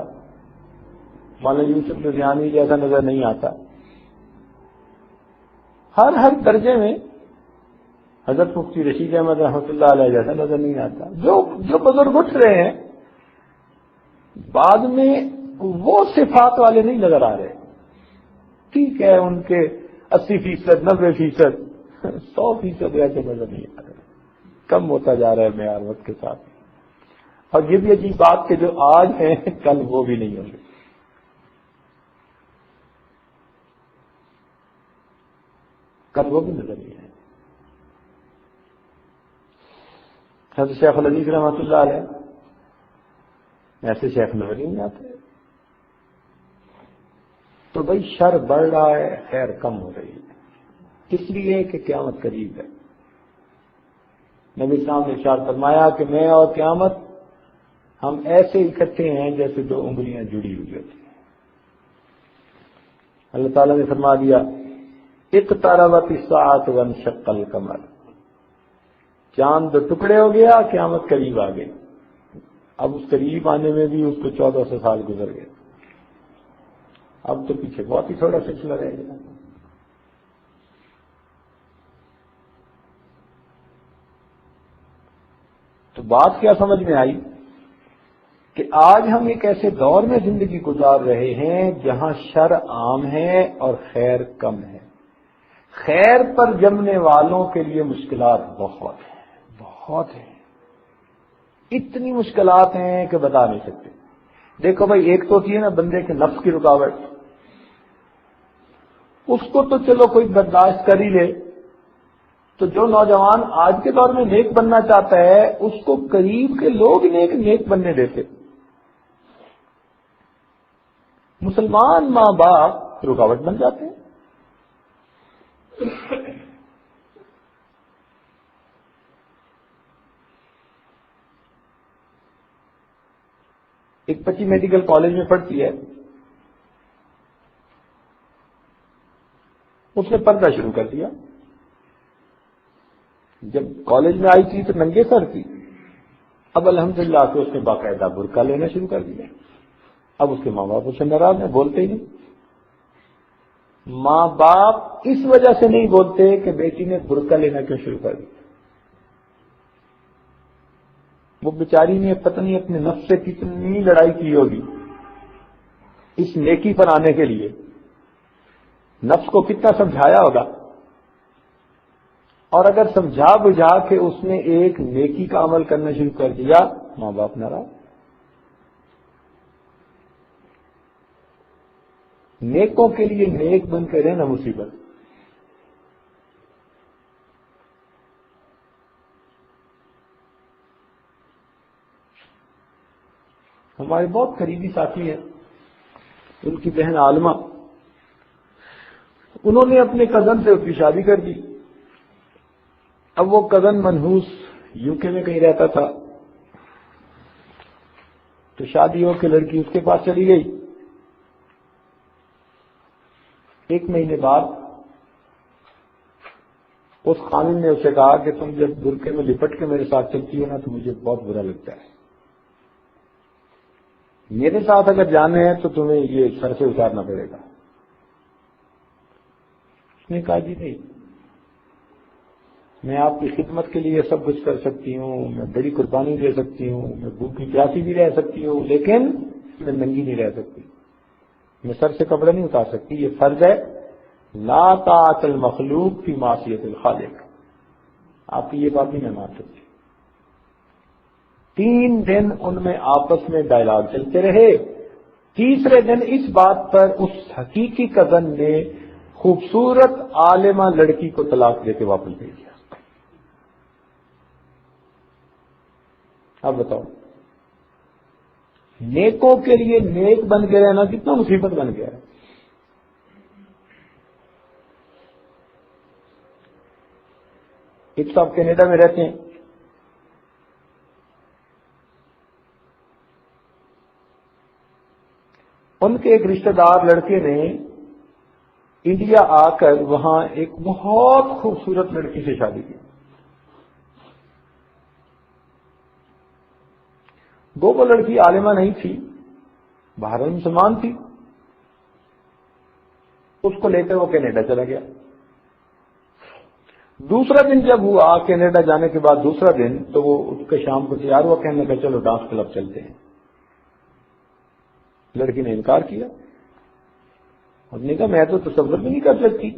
C: مولانا یوسف نذیانی جیسا نظر نہیں آتا. ہر درجے میں حضرت مفتی رشید احمد رحمۃ اللہ علیہ جیسا نظر نہیں آتا. جو بزرگ اٹھ رہے ہیں بعد میں وہ صفات والے نہیں نظر آ رہے. ٹھیک ہے ان کے 80%, 90%, 100% ایسے نظر نہیں آ رہے. کم ہوتا جا رہا ہے معیار وقت کے ساتھ. اور یہ بھی عجیب بات کہ جو آج ہیں کل وہ بھی نہیں ہوں گے. کل وہ بھی نظر نہیں آئے. حضرت شیخ العزیز رحمۃ اللہ علیہ ایسے شیخ نظر ہی نہیں آتے. تو بھائی شر بڑھ رہا ہے, خیر کم ہو رہی ہے. اس لیے کہ قیامت قریب ہے. نبی صاحب نے ارشاد فرمایا کہ میں اور قیامت ہم ایسے اکٹھے ہیں جیسے دو انگلیاں جڑی ہوئی ہوتی ہیں. اللہ تعالیٰ نے فرما دیا اقتربت الساعۃ وانشق القمر, چاند دو ٹکڑے ہو گیا, قیامت قریب آ گئی. اب اس قریب آنے میں بھی اس کو 1400 سال گزر گئے. اب تو پیچھے بہت ہی تھوڑا سلسلہ رہ گیا. تو بات کیا سمجھ میں آئی کہ آج ہم ایک ایسے دور میں زندگی گزار رہے ہیں جہاں شر عام ہے اور خیر کم ہے. خیر پر جمنے والوں کے لیے مشکلات بہت ہیں. اتنی مشکلات ہیں کہ بتا نہیں سکتے. دیکھو بھائی, ایک تو ہوتی ہے نا بندے کے نفس کی رکاوٹ, اس کو تو چلو کوئی برداشت کر ہی لے. تو جو نوجوان آج کے دور میں نیک بننا چاہتا ہے اس کو قریب کے لوگ نیک بننے دیتے. مسلمان ماں باپ رکاوٹ بن جاتے ہیں. ایک بچی میڈیکل کالج میں پڑھتی ہے, اس نے پردہ شروع کر دیا. جب کالج میں آئی تھی تو ننگے سر تھی، اب الحمدللہ کہ اس نے باقاعدہ برقع لینا شروع کر دیا. اب اس کے ماں باپ اسے ناراض ہیں، بولتے ہی نہیں. ماں باپ اس وجہ سے نہیں بولتے کہ بیٹی نے برقع لینا کیوں شروع کر دیا. وہ بیچاری نے پتہ نہیں اپنے نفس سے کتنی لڑائی کی ہوگی اس نیکی پر آنے کے لیے، نفس کو کتنا سمجھایا ہوگا، اور اگر سمجھا بجھا کے اس نے ایک نیکی کا عمل کرنا شروع کر دیا، ماں باپ ناراض. نیکوں کے لیے نیک بن کے رہنا مصیبت. ہمارے بہت قریبی ساتھی ہیں، ان کی بہن عالمہ، انہوں نے اپنے کزن سے اس کی شادی کر دی. اب وہ کزن منحوس یو کے میں کہیں رہتا تھا، تو شادی ہو کے لڑکی اس کے پاس چلی گئی. 1 مہینے بعد اس خانم نے اسے کہا کہ تم جب برقعے میں لپٹ کے میرے ساتھ چلتی ہو نا تو مجھے بہت برا لگتا ہے، میرے ساتھ اگر جانا ہے تو تمہیں یہ سر سے اتارنا پڑے گا. اس نے کہا جی نہیں، میں آپ کی خدمت کے لیے سب کچھ کر سکتی ہوں، میں بڑی قربانی دے سکتی ہوں، میں بھوکی پیاسی بھی رہ سکتی ہوں، لیکن میں ننگی نہیں رہ سکتی، میں سر سے کپڑا نہیں اتار سکتی، یہ فرض ہے. لا طاعت المخلوق فی معصیت الخالق. آپ کی یہ بات نہیں میں مان سکتی. 3 دن ان میں آپس میں ڈائلاگ چلتے رہے. تیسرے دن اس بات پر اس حقیقی کزن نے خوبصورت عالمہ لڑکی کو طلاق دے کے واپس بھیج دیا. اب بتاؤ، نیکوں کے لیے نیک بن کے رہنا کتنا مصیبت بن گیا ہے. ایک صاحب کینیڈا میں رہتے ہیں، ان کے ایک رشتہ دار لڑکے نے انڈیا آ کر وہاں ایک بہت خوبصورت لڑکی سے شادی کی. وہ لڑکی عالمہ نہیں تھی، باہر مسلمان تھی. اس کو لے کر وہ کینیڈا چلا گیا. دوسرا دن جب ہوا کینیڈا جانے کے بعد دوسرا دن، تو وہ اس کے شام کو تیار ہوا، کہنے لگا چلو ڈانس کلب چلتے ہیں. لڑکی نے انکار کیا. اس نے کہا میں تو تصور بھی نہیں کر سکتی،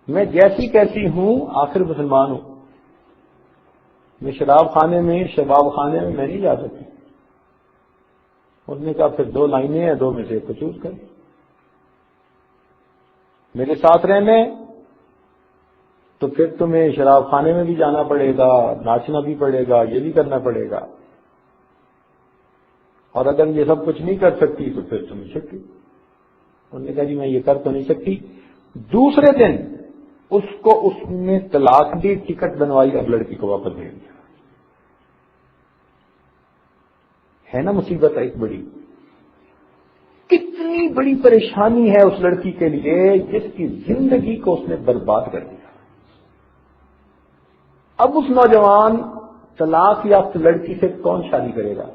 C: میں جیسی کیسی ہوں آخر مسلمان ہوں، میں شراب خانے میں میں نہیں جا سکتی. اس نے کہا پھر 2 لائنیں ہیں، 2 میں سے ایک کو چوز کر، میرے ساتھ رہنے تو پھر تمہیں شراب خانے میں بھی جانا پڑے گا، ناچنا بھی پڑے گا، یہ بھی کرنا پڑے گا، اور اگر یہ سب کچھ نہیں کر سکتی تو پھر تم سکتی. انہوں نے کہا جی میں یہ کر تو نہیں سکتی. دوسرے دن اس کو اس نے طلاق دی، ٹکٹ بنوائی، اب لڑکی کو واپس بھیج دیا. ہے نا مصیبت ایک بڑی. کتنی بڑی پریشانی ہے اس لڑکی کے لیے جس کی زندگی کو اس نے برباد کر دیا. اب اس نوجوان طلاق یافتہ لڑکی سے کون شادی کرے گا؟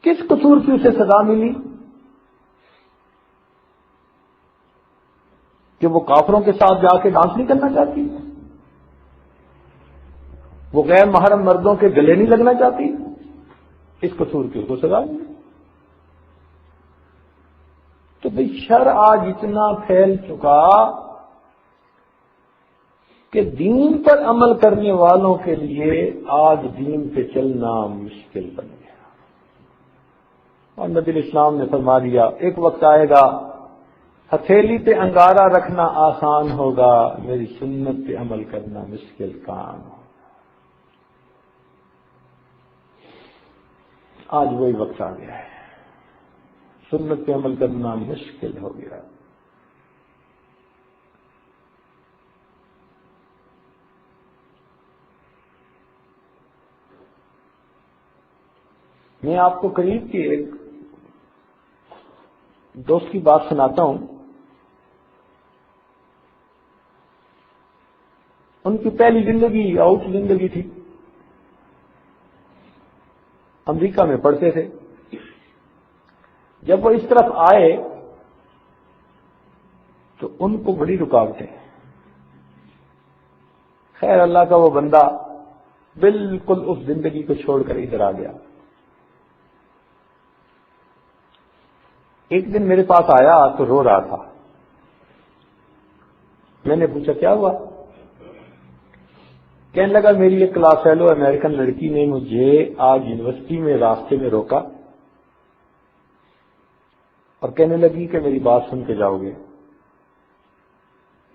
C: کس قصور کی اسے سزا ملی کہ وہ کافروں کے ساتھ جا کے ڈانس نہیں کرنا چاہتی، وہ غیر محرم مردوں کے گلے نہیں لگنا چاہتی، اس قصور کی اس کو سزا ملی. تو بھئی شر آج اتنا پھیل چکا کہ دین پر عمل کرنے والوں کے لیے آج دین پہ چلنا مشکل بن گیا. اور نبی اسلام نے فرما دیا ایک وقت آئے گا ہتھیلی پہ انگارہ رکھنا آسان ہوگا، میری سنت پہ عمل کرنا مشکل کام ہوگا. آج وہی وقت آ گیا ہے، سنت پہ عمل کرنا مشکل ہو گیا. میں آپ کو قریب کی ایک دوست کی بات سناتا ہوں. ان کی پہلی زندگی آؤٹ زندگی تھی، امریکہ میں پڑھتے تھے. جب وہ اس طرف آئے تو ان کو بڑی رکاوٹیں. خیر اللہ کا وہ بندہ بالکل اس زندگی کو چھوڑ کر ادھر آ گیا. ایک دن میرے پاس آیا تو رو رہا تھا. میں نے پوچھا کیا ہوا؟ کہنے لگا میری ایک کلاس فیلو امریکن لڑکی نے مجھے آج یونیورسٹی میں راستے میں روکا اور کہنے لگی کہ میری بات سن کے جاؤ گے.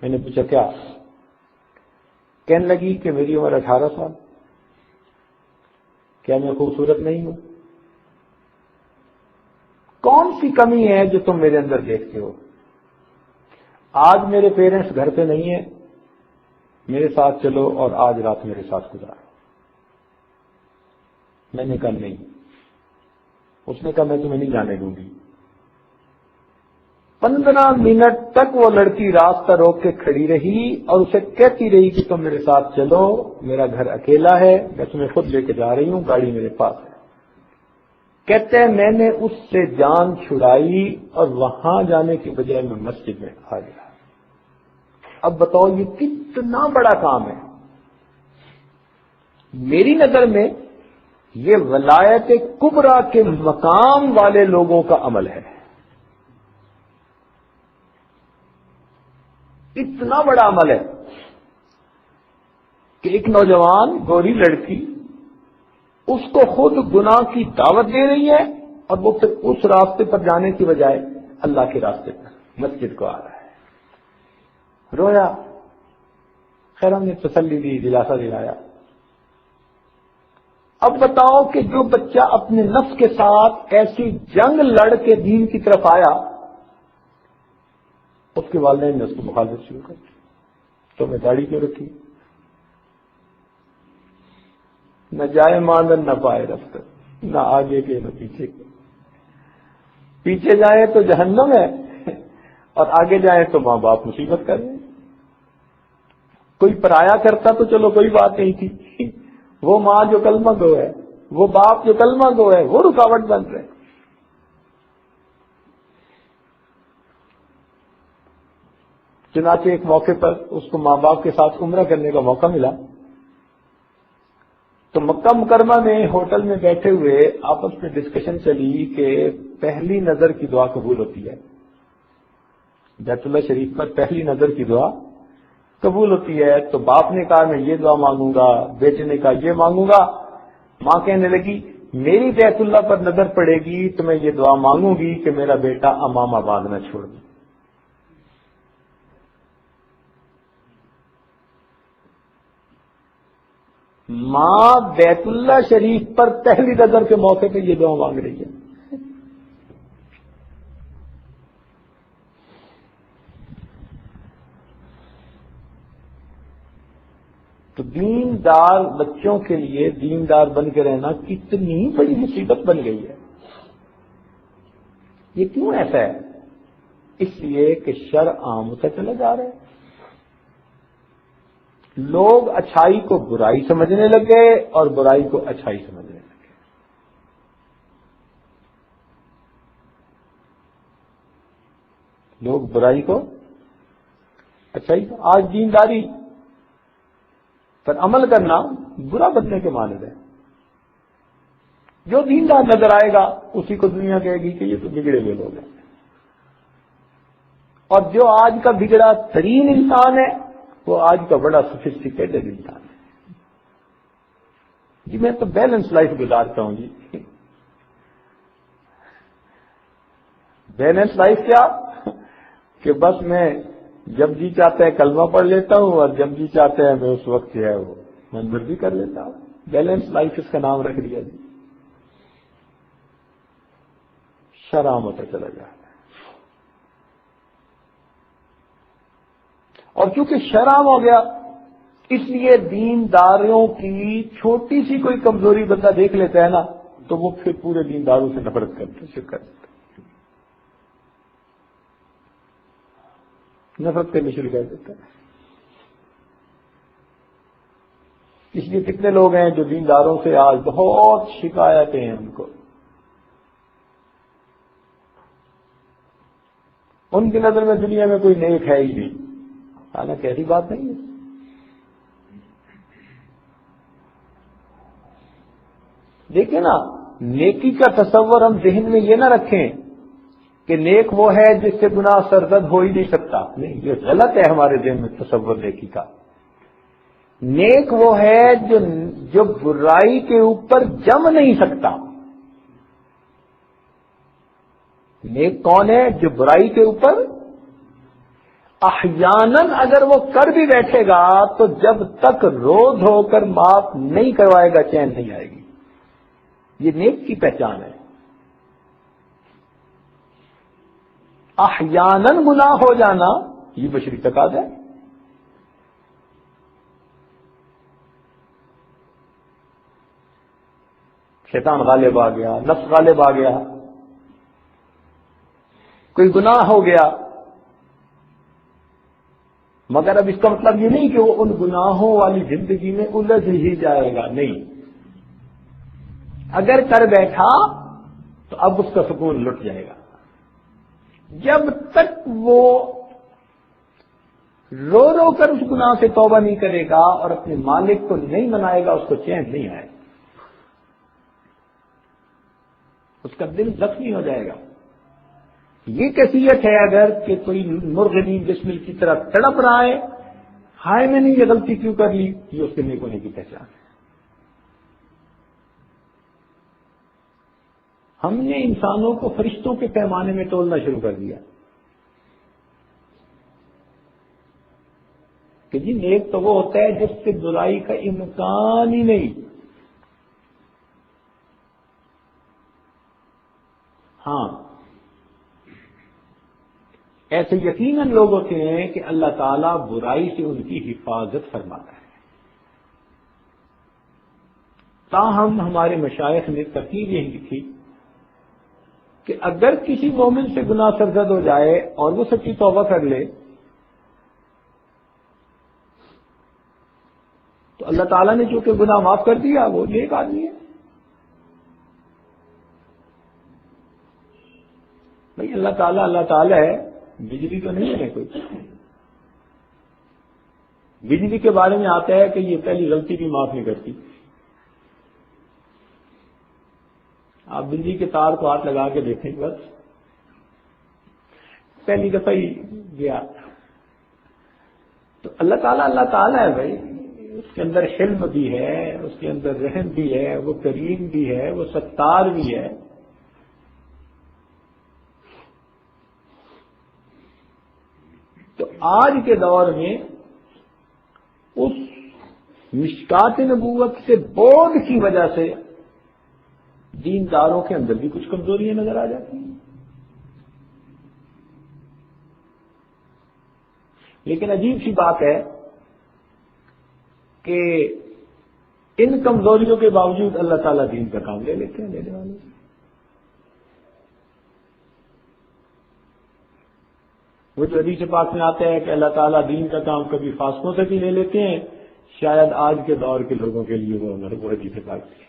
C: میں نے پوچھا کیا؟ کہنے لگی کہ میری عمر 18 سال، کیا میں خوبصورت نہیں ہوں؟ کون سی کمی ہے جو تم میرے اندر دیکھتے ہو؟ آج میرے پیرنٹس گھر پہ نہیں ہیں، میرے ساتھ چلو اور آج رات میرے ساتھ گزارو. میں نے کہا نہیں. اس نے کہا میں تمہیں نہیں جانے دوں گی. 15 منٹ تک وہ لڑکی راستہ روک کے کھڑی رہی اور اسے کہتی رہی کہ تم میرے ساتھ چلو، میرا گھر اکیلا ہے، میں تمہیں خود لے کے جا رہی ہوں، گاڑی میرے پاس ہے. کہتے ہیں میں نے اس سے جان چھڑائی اور وہاں جانے کی بجائے میں مسجد میں آ گیا. اب بتاؤ یہ کتنا بڑا کام ہے. میری نظر میں یہ ولایت کبریٰ کے مقام والے لوگوں کا عمل ہے. اتنا بڑا عمل ہے کہ ایک نوجوان گوری لڑکی اس کو خود گناہ کی دعوت دے رہی ہے اور وہ پھر اس راستے پر جانے کی بجائے اللہ کے راستے پر مسجد کو آ رہا ہے. رویا. خیر ہم نے تسلی دی، دلاسا دلایا. اب بتاؤ کہ جو بچہ اپنے نفس کے ساتھ ایسی جنگ لڑ کے دین کی طرف آیا، اس کے والدین نے اس کو مخالفت شروع کر دی. تو میں داڑھی کیوں رکھی؟ نہ جائے ماندن نہ پائے رفتہ، نہ آگے کے نہ پیچھے کے. پیچھے جائیں تو جہنم ہے اور آگے جائیں تو ماں باپ مصیبت کر رہے ہیں. کوئی پرایا کرتا تو چلو کوئی بات نہیں تھی، وہ ماں جو کلمہ گو ہے، وہ باپ جو کلمہ گو ہے، وہ رکاوٹ بن رہے. چنانچہ ایک موقع پر اس کو ماں باپ کے ساتھ عمرہ کرنے کا موقع ملا تو مکہ مکرمہ میں ہوٹل میں بیٹھے ہوئے آپس میں ڈسکشن چلی کہ پہلی نظر کی دعا قبول ہوتی ہے. بیت اللہ شریف پر پہلی نظر کی دعا قبول ہوتی ہے. تو باپ نے کہا میں یہ دعا مانگوں گا، بیٹے نے کہا یہ مانگوں گا. ماں کہنے لگی میری بیت اللہ پر نظر پڑے گی تو میں یہ دعا مانگوں گی کہ میرا بیٹا امام آباد نہ چھوڑ دے. ماں بیت اللہ شریف پر پہلی نظر کے موقع پہ یہ دعا مانگ رہی ہے. تو دیندار بچوں کے لیے دیندار بن کے رہنا کتنی بڑی مصیبت بن گئی ہے. یہ کیوں ایسا ہے؟ اس لیے کہ شرع عام ہوتا چلا جا رہا ہے. لوگ اچھائی کو برائی سمجھنے لگے اور برائی کو اچھائی سمجھنے لگے. لوگ برائی کو اچھائی کو، آج دینداری پر عمل کرنا برا بننے کے مانند ہے. جو دیندار نظر آئے گا اسی کو دنیا کہے گی کہ یہ تو بگڑے ہوئے لوگ ہیں. اور جو آج کا بگڑا ترین انسان ہے وہ آج کا بڑا سوفسٹیکیٹڈ انسان ہے. جی میں تو بیلنس لائف گزارتا ہوں. جی بیلنس لائف کیا کہ بس میں جب جی چاہتا ہے کلمہ پڑھ لیتا ہوں اور جب جی چاہتا ہے میں اس وقت جو ہے وہ منظر بھی کر لیتا ہوں. بیلنس لائف اس کا نام رکھ دیا. جی شرم ہوتا چلا جاتا ہے. اور چونکہ شرم ہو گیا اس لیے دینداروں کی چھوٹی سی کوئی کمزوری بندہ دیکھ لیتا ہے نا تو وہ پھر پورے دینداروں سے نفرت کرتا ہے. نفرت کرنی شروع کر دیتا ہے. اس لیے کتنے لوگ ہیں جو دینداروں سے آج بہت شکایتیں ہیں ان کو. ان کی نظر میں دنیا میں کوئی نیک ہے ہی نہیں. حالانکہ ایسی بات نہیں ہے. دیکھیں نا، نیکی کا تصور ہم ذہن میں یہ نہ رکھیں کہ نیک وہ ہے جس سے گناہ سرزد ہو ہی نہیں سکتا. نہیں، یہ غلط ہے ہمارے ذہن میں تصور نیکی کا. نیک وہ ہے جو برائی کے اوپر جم نہیں سکتا. نیک کون ہے؟ جو برائی کے اوپر احیاناً اگر وہ کر بھی بیٹھے گا تو جب تک رو دھو کر معاف نہیں کروائے گا چین نہیں آئے گی. یہ نیک کی پہچان ہے. احیاناً گناہ ہو جانا یہ بشری تقاضا ہے. شیطان غالب آ گیا، نفس غالب آ گیا، کوئی گناہ ہو گیا، مگر اب اس کا مطلب یہ نہیں کہ وہ ان گناہوں والی زندگی میں الجھ ہی جائے گا. نہیں، اگر کر بیٹھا تو اب اس کا سکون لٹ جائے گا. جب تک وہ رو رو کر اس گناہ سے توبہ نہیں کرے گا اور اپنے مالک کو نہیں منائے گا، اس کو چین نہیں آئے گا. اس کا دل زخمی ہو جائے گا. یہ کیفیت ہے اگر کہ کوئی مرغ نیند بسمل کی طرح تڑپ رہا ہے، ہائے میں نے یہ غلطی کیوں کر لی، یہ اس کے نیک ہونے کی پہچان ہے. ہم نے انسانوں کو فرشتوں کے پیمانے میں تولنا شروع کر دیا کہ جی نیک تو وہ ہوتا ہے جس سے برائی کا امکان ہی نہیں. ہاں، ایسے یقیناً لوگ ہوتے ہیں کہ اللہ تعالیٰ برائی سے ان کی حفاظت فرماتا ہے. تاہم ہمارے مشائخ نے ترتیب یہی لکھی کہ اگر کسی مومن سے گناہ سرزد ہو جائے اور وہ سچی توبہ کر لے تو اللہ تعالیٰ نے چونکہ گناہ معاف کر دیا، وہ نیک آدمی ہے. بھائی اللہ تعالیٰ ہے، بجلی تو نہیں ہے کوئی. بجلی کے بارے میں آتا ہے کہ یہ پہلی غلطی بھی معاف نہیں کرتی. آپ بجلی کے تار کو ہاتھ لگا کے دیکھیں، بس پہلی دفعہ ہی گیا. تو اللہ تعالیٰ ہے بھائی. اس کے اندر حلم بھی ہے، اس کے اندر رحم بھی ہے، وہ کریم بھی ہے، وہ ستار بھی ہے. تو آج کے دور میں اس مشکات نبوت سے بودھ کی وجہ سے دینداروں کے اندر بھی کچھ کمزوریاں نظر آ جاتی ہیں. لیکن عجیب سی بات ہے کہ ان کمزوریوں کے باوجود اللہ تعالیٰ دین کا کام لے لیتے ہیں لینے والے. وہ جو حدیث پاک میں آتا ہے کہ اللہ تعالیٰ دین کا کام کبھی فاسقوں سے بھی لے لیتے ہیں، شاید آج کے دور کے لوگوں کے لیے وہ حدیث پاک ہے.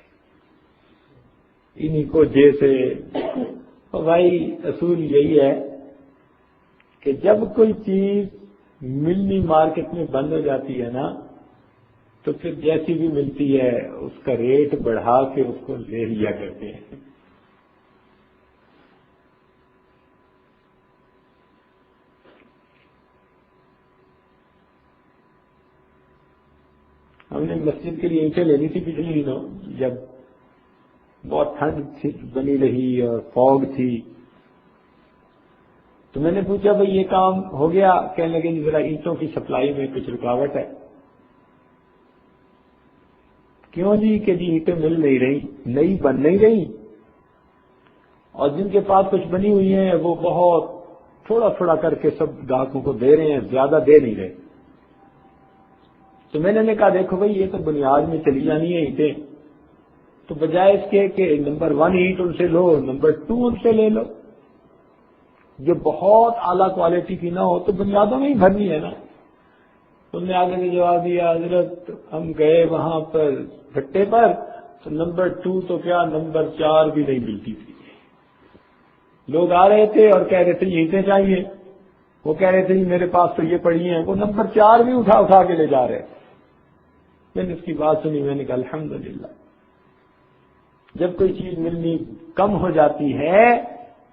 C: انہی کو جیسے بھائی اصول یہی ہے کہ جب کوئی چیز ملنی مارکیٹ میں بند ہو جاتی ہے نا، تو پھر جیسی بھی ملتی ہے اس کا ریٹ بڑھا کے اس کو لے لیا کرتے ہیں. ہم نے مسجد کے لیے اینٹیں لینی تھی پچھلے دنوں، جب بہت ٹھنڈ بنی رہی اور فوگ تھی، تو میں نے پوچھا بھائی یہ کام ہو گیا؟ کہنے لگے جی ذرا اینٹوں کی سپلائی میں کچھ رکاوٹ ہے. کیوں جی؟ کہ جی اینٹیں مل نہیں رہی، نئی بن نہیں رہی، اور جن کے پاس کچھ بنی ہوئی ہیں وہ بہت تھوڑا تھوڑا کر کے سب گاہکوں کو دے رہے ہیں، زیادہ دے نہیں رہے. تو میں نے کہا دیکھو بھائی یہ تو بنیاد میں چلی جانی ہے اینٹیں، تو بجائے اس کے کہ نمبر 1 اینٹ ان سے لو، نمبر 2 ان سے لے لو. جو بہت اعلیٰ کوالٹی کی نہ ہو تو بنیادوں میں ہی بھرنی ہے نا. انہوں نے آگے سے جواب دیا حضرت ہم گئے وہاں پر بھٹے پر تو نمبر 2 تو کیا نمبر 4 بھی نہیں ملتی تھی. لوگ آ رہے تھے اور کہہ رہے تھے یہ اتنے چاہیے, وہ کہہ رہے تھے میرے پاس تو یہ پڑی ہیں, وہ نمبر 4 بھی اٹھا کے لے جا رہے. میں نے اس کی بات سنی, میں نے کہا الحمدللہ. جب کوئی چیز ملنی کم ہو جاتی ہے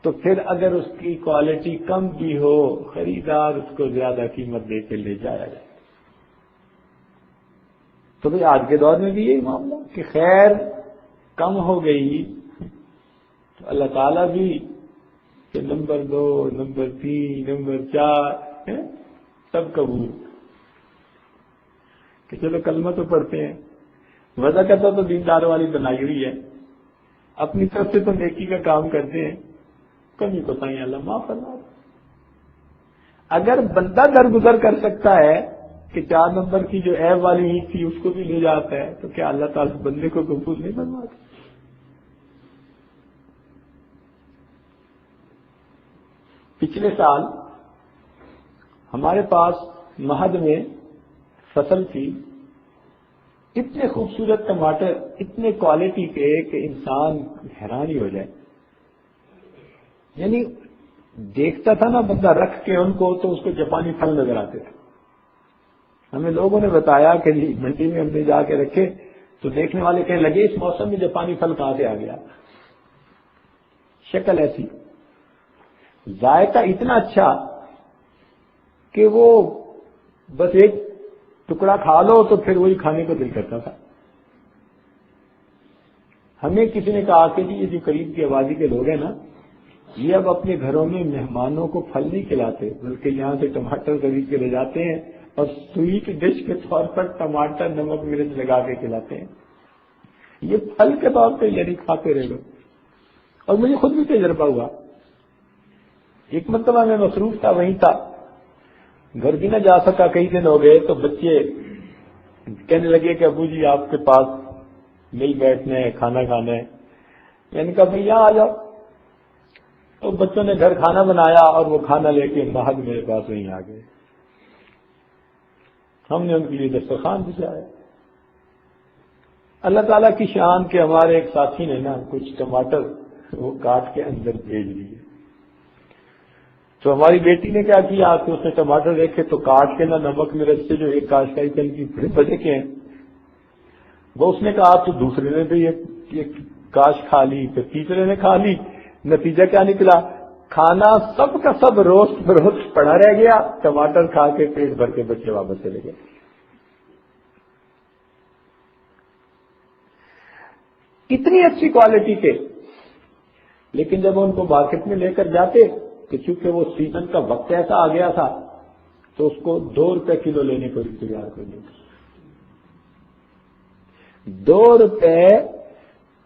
C: تو پھر اگر اس کی کوالٹی کم بھی ہو خریدار اس کو زیادہ قیمت دے کے لے جایا جائے. تو بھئی آج کے دور میں بھی یہی معاملہ کہ خیر کم ہو گئی تو اللہ تعالیٰ بھی کہ نمبر 2 نمبر 3 نمبر 4 سب قبول کہ چلو کلمہ تو پڑھتے ہیں, وضع کرتا تو دیندار والی بنائی ہوئی ہے, اپنی طرف سے تو نیکی کا کام کرتے ہیں, کمی کوتاہیاں اللہ معاف فرما. اگر بندہ درگزر کر سکتا ہے کہ 4 نمبر کی جو عیب والی ہی تھی اس کو بھی لے جاتا ہے تو کیا اللہ تعالیٰ بندے کو قبول نہیں فرماتا؟ پچھلے سال ہمارے پاس مہد میں فصل تھی, اتنے خوبصورت ٹماٹر, اتنے کوالٹی کے کہ انسان حیران ہی ہو جائے. یعنی دیکھتا تھا نا بندہ رکھ کے ان کو تو اس کو جاپانی پھل نظر آتے تھے. ہمیں لوگوں نے بتایا کہ جی منڈی میں ہم نے جا کے رکھے تو دیکھنے والے کہنے لگے اس موسم میں جاپانی پھل کہاں سے آ گیا. شکل ایسی, ذائقہ اتنا اچھا کہ وہ بس ایک ٹکڑا کھا لو تو پھر وہی کھانے کو دل کرتا تھا. ہمیں کسی نے کہا کہ جی یہ جو قریب کی آبادی کے لوگ ہیں نا یہ اب اپنے گھروں میں مہمانوں کو پھل نہیں کھلاتے بلکہ یہاں سے ٹماٹر خرید کے لے جاتے ہیں اور سویٹ ڈش کے طور پر ٹماٹر نمک مرچ لگا کے کھلاتے ہیں. یہ پھل کے طور پہ یعنی کھاتے رہ لو. اور مجھے خود بھی تجربہ ہوا. ایک مرتبہ میں مصروف تھا, وہیں تھا, گھر بھی نہ جا سکا, کئی دن ہو گئے, تو بچے کہنے لگے کہ ابو جی آپ کے پاس مل بیٹھنے ہے, کھانا کھانا ہے. میں نے کہا بھائی یہاں آ جاؤ. تو بچوں نے گھر کھانا بنایا اور وہ کھانا لے کے مہد میرے پاس وہیں آ گئے. ہم نے ان کے لیے دسترخوان بچھایا. اللہ تعالیٰ کی شان کے ہمارے ایک ساتھی نے نا کچھ ٹماٹر وہ کاٹ کے اندر بھیج دیے. تو ہماری بیٹی نے کیا کیا کہ اس نے ٹماٹر دیکھے تو کاٹ کے نا نمک مرچ سے جو ایک کاش کائی تل کی بڑے بجے کے ہیں, وہ اس نے کہا تو دوسرے نے بھی ایک کاش کھا لی, پھر تیسرے نے کھا لی. نتیجہ کیا نکلا, کھانا سب کا سب روسٹ بروسٹ پڑا رہ گیا. ٹماٹر کھا کے پیٹ بھر کے بچے واپس چلے گئے. اتنی اچھی کوالٹی کے, لیکن جب ان کو مارکیٹ میں لے کر جاتے کہ چونکہ وہ سیزن کا وقت ایسا آ گیا تھا تو اس کو 2 روپے کلو لینے کو تیار کر دیا. 2 روپے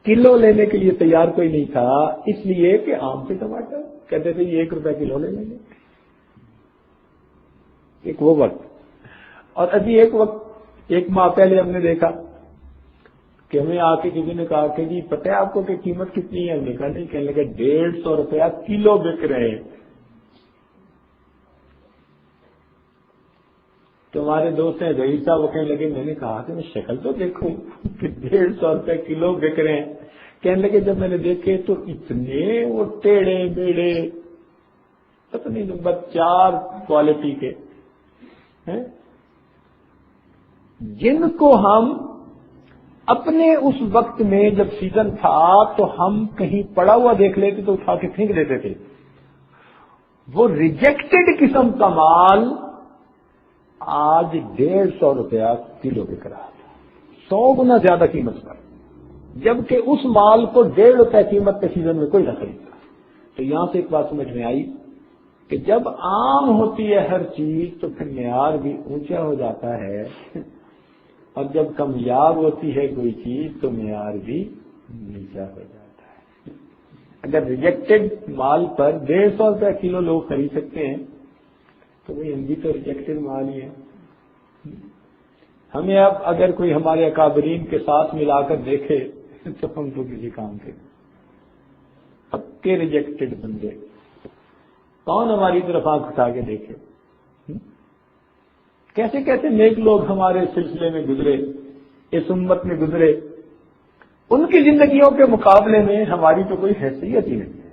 C: کلو لینے کے لیے تیار کوئی نہیں تھا, اس لیے کہ عام سے ٹماٹر کہتے تھے یہ 1 روپے کلو لے لیں گے. ایک وہ وقت. اور ابھی ایک وقت 1 ماہ پہلے ہم نے دیکھا کہ ہمیں آ کے کسی نے کہا کہ جی پتہ ہے آپ کو کہ قیمت کتنی ہے. ہم نے کہا نہیں, کہنے لگے 150 روپیہ کلو بک رہے ہیں. تو ہمارے دوست ہیں ظہیر صاحب, وہ کہنے لگے, میں نے کہا کہ میں شکل تو دیکھوں کہ 150 روپے کلو بک رہے ہیں. کہنے لگے جب میں نے دیکھے تو اتنے وہ ٹیڑھے بیڑے پتہ نہیں نمبر 4 کوالٹی کے ہیں جن کو ہم اپنے اس وقت میں جب سیزن تھا تو ہم کہیں پڑا ہوا دیکھ لیتے تو اٹھا کے پھینک دیتے تھے. وہ ریجیکٹڈ قسم کا مال آج 150 روپیہ کلو بک رہا ہے, 100 گنا زیادہ قیمت پر, جبکہ اس مال کو 1.5 روپے قیمت کے سیزن میں کوئی نہ خریدتا. تو یہاں سے ایک بات سمجھ میں آئی کہ جب عام ہوتی ہے ہر چیز تو پھر معیار بھی اونچا ہو جاتا ہے, اور جب کمیاب ہوتی ہے کوئی چیز تو معیار بھی نیچا ہو جاتا ہے. اگر ریجیکٹڈ مال پر 150 روپے کلو لوگ خرید سکتے ہیں تو وہی ہم بھی تو ریجیکٹڈ مال ہی ہیں. ہمیں اب اگر کوئی ہمارے اکابرین کے ساتھ ملا کر دیکھے تو ہم تو کسی کام کے پکے ریجیکٹڈ بندے. کون ہماری طرف آنکھ اٹھا کے دیکھے؟ کیسے کیسے نیک لوگ ہمارے سلسلے میں گزرے، اس امت میں گزرے، ان کی زندگیوں کے مقابلے میں ہماری تو کوئی حیثیت ہی نہیں ہے،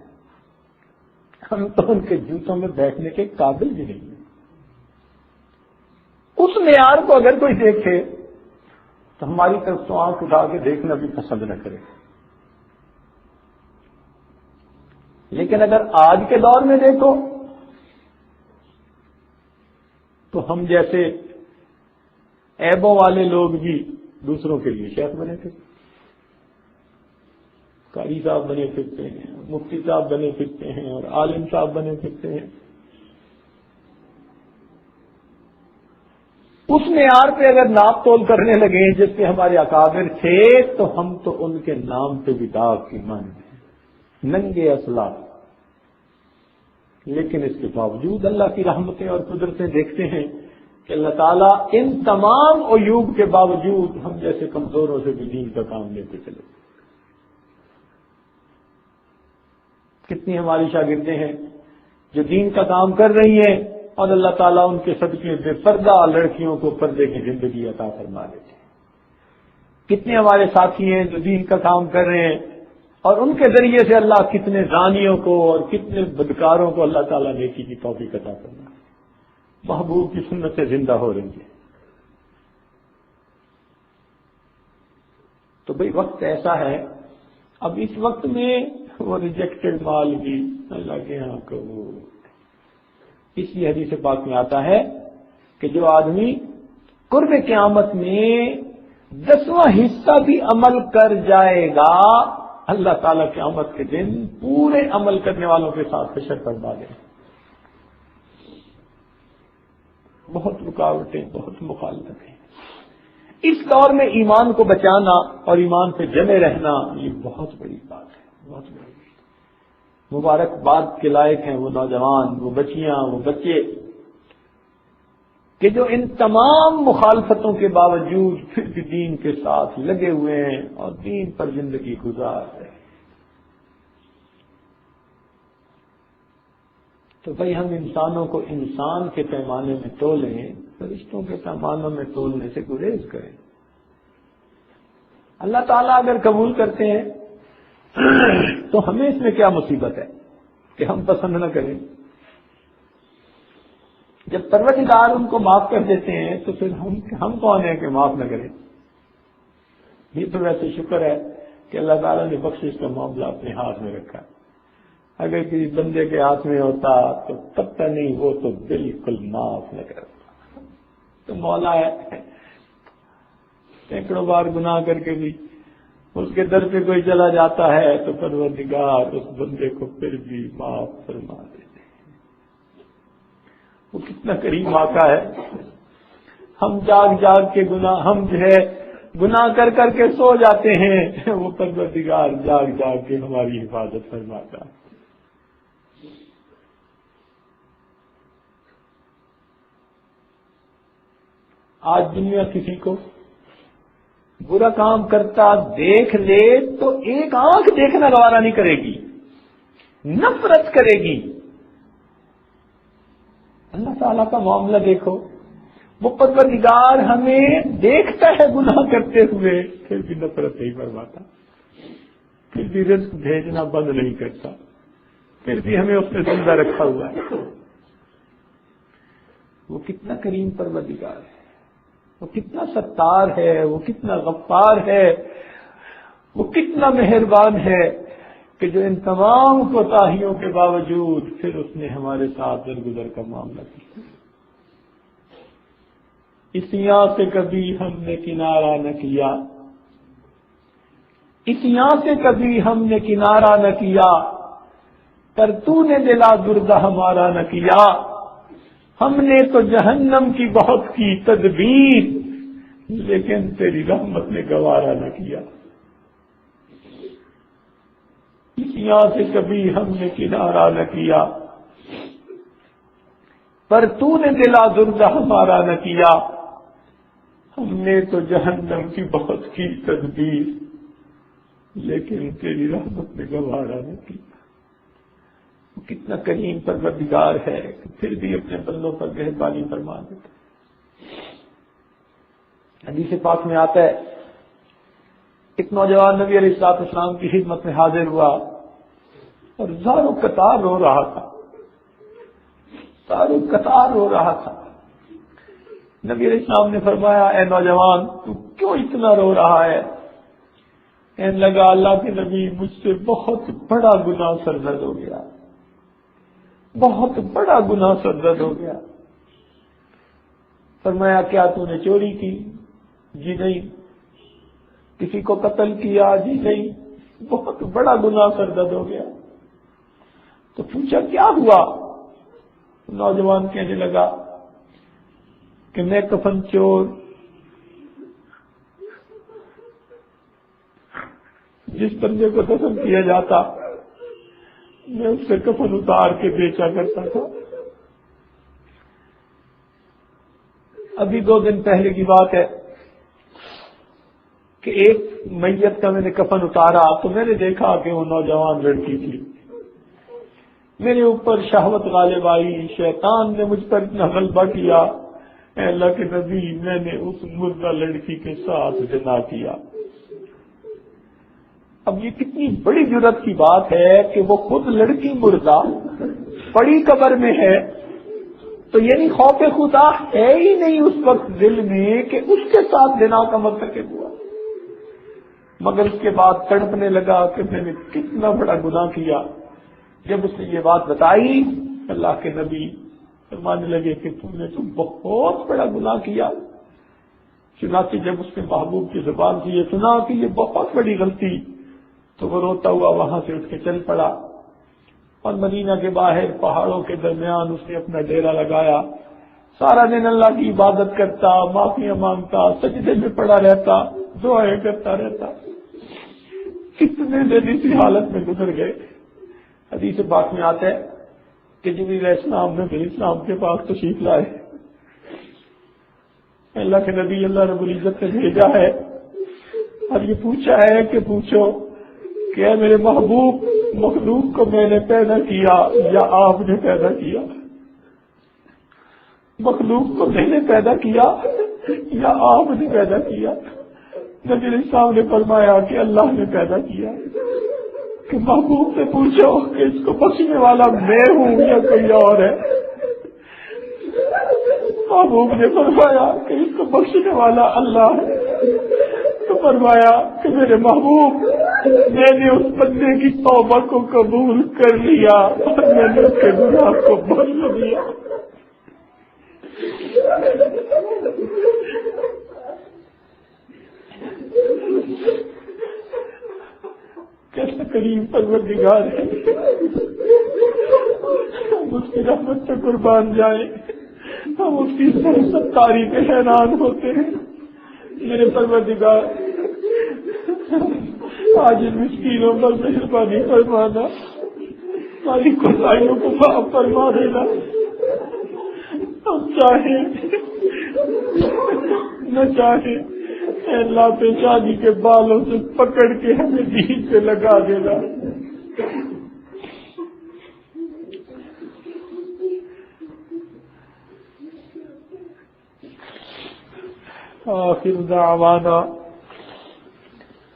C: ہم تو ان کے جوتوں میں بیٹھنے کے قابل بھی نہیں ہیں۔ اس معیار کو اگر کوئی دیکھے تو ہماری طرف تو آنکھ اٹھا کے دیکھنا بھی پسند نہ کرے، لیکن اگر آج کے دور میں دیکھو تو ہم جیسے عیبوں والے لوگ بھی دوسروں کے لیے شیخ بنے تھے، قاری صاحب بنے پھرتے ہیں، مفتی صاحب بنے پھرتے ہیں، اور عالم صاحب بنے پھرتے ہیں۔ اس معیار پہ اگر ناپ تول کرنے لگے جس پہ ہمارے اکابر تھے تو ہم تو ان کے نام پہ بھی داغ کی مانتے ہیں، ننگے اسلاف۔ لیکن اس کے باوجود اللہ کی رحمتیں اور قدرتیں دیکھتے ہیں کہ اللہ تعالیٰ ان تمام عیوب کے باوجود ہم جیسے کمزوروں سے بھی دین کا کام لیتے چلے۔ کتنی ہماری شاگردیں ہیں جو دین کا کام کر رہی ہیں اور اللہ تعالیٰ ان کے صدقے بے پردہ لڑکیوں کو پردے کی زندگی عطا فرما دیتے ہیں۔ کتنے ہمارے ساتھی ہیں جو دین کا کام کر رہے ہیں اور ان کے ذریعے سے اللہ کتنے زانیوں کو اور کتنے بدکاروں کو اللہ تعالیٰ نیکی کی توفیق عطا فرما، محبوب کی سنت سے زندہ ہو رہی ہے۔ تو بھئی وقت ایسا ہے، اب اس وقت میں وہ ریجیکٹڈ مال بھی اللہ کے یہاں کو اس لیے حدیث پاک میں آتا ہے کہ جو آدمی قرب قیامت میں 10واں حصہ بھی عمل کر جائے گا، اللہ تعالیٰ قیامت کے دن پورے عمل کرنے والوں کے ساتھ حشر کروا دے۔ بہت رکاوٹیں، بہت مخالفتیں۔ اس دور میں ایمان کو بچانا اور ایمان سے جمے رہنا یہ بہت بڑی بات ہے، بہت بڑی بات۔ مبارکباد کے لائق ہیں وہ نوجوان، وہ بچیاں، وہ بچے کہ جو ان تمام مخالفتوں کے باوجود پھر بھی دین کے ساتھ لگے ہوئے ہیں اور دین پر زندگی گزار رہے ہیں۔ تو بھئی ہم انسانوں کو انسان کے پیمانے میں تولیں، فرشتوں کے پیمانوں میں تولنے سے گریز کریں۔ اللہ تعالیٰ اگر قبول کرتے ہیں تو ہمیں اس میں کیا مصیبت ہے کہ ہم پسند نہ کریں؟ جب پروردگار ان کو معاف کر دیتے ہیں تو پھر ہم کون ہیں کہ معاف نہ کریں؟ یہ تو ویسے شکر ہے کہ اللہ تعالیٰ نے بخشش کا معاملہ اپنے ہاتھ میں رکھا۔ اگر کسی بندے کے ہاتھ میں ہوتا تو تب تک نہیں، وہ تو بالکل معاف نہ کرتا۔ تو مولا ہے، سینکڑوں بار گناہ کر کے بھی اس کے در پہ کوئی چلا جاتا ہے تو پروردگار اس بندے کو پھر بھی معاف فرما دیتے ہیں۔ وہ کتنا کریم آقا ہے۔ ہم جاگ جاگ کے ہم جو ہے گناہ کر کر کے سو جاتے ہیں، وہ پروردگار جاگ جاگ کے ہماری حفاظت فرماتا ہے۔ آج دنیا کسی کو برا کام کرتا دیکھ لے تو ایک آنکھ دیکھنا گوارا نہیں کرے گی، نفرت کرے گی۔ اللہ تعالیٰ کا معاملہ دیکھو، وہ پروردگار ہمیں دیکھتا ہے گناہ کرتے ہوئے، پھر بھی نفرت نہیں فرماتا، پھر بھی رزق بھیجنا بند نہیں کرتا، پھر بھی ہمیں اس نے زندہ رکھا ہوا ہے۔ وہ کتنا کریم پروردگار ہے، وہ کتنا ستار ہے، وہ کتنا غفار ہے، وہ کتنا مہربان ہے کہ جو ان تمام کوتاہیوں کے باوجود پھر اس نے ہمارے ساتھ درگزر کا معاملہ کیا۔ اس یاں سے کبھی ہم نے کنارہ نہ کیا، اس یاں سے کبھی ہم نے کنارہ نہ کیا، پر تو نے دلا دردہ ہمارا نہ کیا۔ ہم نے تو جہنم کی بہت کی تدبیر، لیکن تیری رحمت نے گوارا نہ کیا۔ اس یہاں سے کبھی ہم نے کنارہ نہ کیا، پر تو نے دلا دردہ ہمارا نہ کیا۔ ہم نے تو جہنم کی بہت کی تدبیر، لیکن تیری رحمت نے گوارا نہ کیا۔ کتنا کریم پروردگار ہے کہ پھر بھی اپنے بندوں پر مہربانی فرما دیتا ہے۔ حدیث پاک میں آتا ہے ایک نوجوان نبی علیہ الصلوۃ والسلام کی خدمت میں حاضر ہوا اور زاروں قطار رو رہا تھا، زاروں قطار رو رہا تھا۔ نبی علیہ السلام نے فرمایا اے نوجوان تو کیوں اتنا رو رہا ہے؟ کہنے لگا اللہ کے نبی مجھ سے بہت بڑا گناہ سرزد ہو گیا، بہت بڑا گناہ سرزد ہو گیا۔ فرمایا کیا تو نے چوری کی؟ جی نہیں۔ کسی کو قتل کیا؟ جی نہیں۔ بہت بڑا گناہ سرزد ہو گیا۔ تو پوچھا کیا ہوا؟ نوجوان کہنے لگا کہ میں کفن چور، جس بندے کو دفن کیا جاتا میں اس سے کفن اتار کے بیچا کرتا تھا۔ ابھی 2 دن پہلے کی بات ہے کہ ایک میت کا میں نے کفن اتارا تو میں نے دیکھا کہ وہ نوجوان لڑکی تھی۔ میرے اوپر شہوت غالب آئی، شیطان نے مجھ پر اتنا غلبہ کیا، اے اللہ کے نبی میں نے اس مردہ لڑکی کے ساتھ زنا کیا۔ اب یہ کتنی بڑی جرات کی بات ہے کہ وہ خود لڑکی مردہ پڑی قبر میں ہے، تو یعنی خوف خدا ہے ہی نہیں اس وقت دل میں کہ اس کے ساتھ زنا کا مرتکب ہوا، مگر اس کے بعد تڑپنے لگا کہ میں نے کتنا بڑا گناہ کیا۔ جب اس نے یہ بات بتائی اللہ کے نبی فرمانے لگے کہ تم نے تو بہت بڑا گناہ کیا۔ چنانچہ جب اس نے محبوب کی زبان سے یہ سنا کہ یہ بہت بڑی غلطی، تو وہ روتا ہوا وہاں سے اٹھ کے چل پڑا اور مدینہ کے باہر پہاڑوں کے درمیان اس نے اپنا ڈیرا لگایا، سارا دن اللہ کی عبادت کرتا، معافیاں مانگتا، سجدے میں پڑا رہتا، دعائیں کرتا رہتا۔ کتنے دن اسی حالت میں گزر گئے۔ حدیث پاک میں آتا ہے کہ جبریل علیہ السلام نے نبی اسلام کے پاس تشریف لائے، اللہ کے نبی اللہ رب العزت نے بھیجا ہے اور یہ پوچھا ہے کہ پوچھو کہ اے میرے محبوب مخلوق کو میں نے پیدا کیا یا آپ نے پیدا کیا؟ مخلوق کو میں نے پیدا کیا یا آپ نے پیدا کیا؟ نبی علیہ السلام نے فرمایا کہ اللہ نے پیدا کیا۔ کہ محبوب سے پوچھو کہ اس کو بخشنے والا میں ہوں یا کوئی اور ہے؟ محبوب نے فرمایا کہ اس کو بخشنے والا اللہ ہے۔ تو فرمایا کہ میرے محبوب میں نے اس بندے کی توبہ کو قبول کر لیا اور میں نے اس کے گناہ کو بخش دیا۔ کیسا کریم پروردگار ہے، ہم اس کی رحمت سے قربان جائیں، ہم اس کی ستاری پہ حیران ہوتے ہیں۔ میرے پروردگار آج ان مسکینوں پر مہربانی فرمانا، ہماری کوتاہیوں کو معاف فرما دینا۔ ہم چاہیں نہ چاہیں اے اللہ پیشانی کے بالوں سے پکڑ کے ہمیں دین سے لگا دینا۔ آخر دعوانا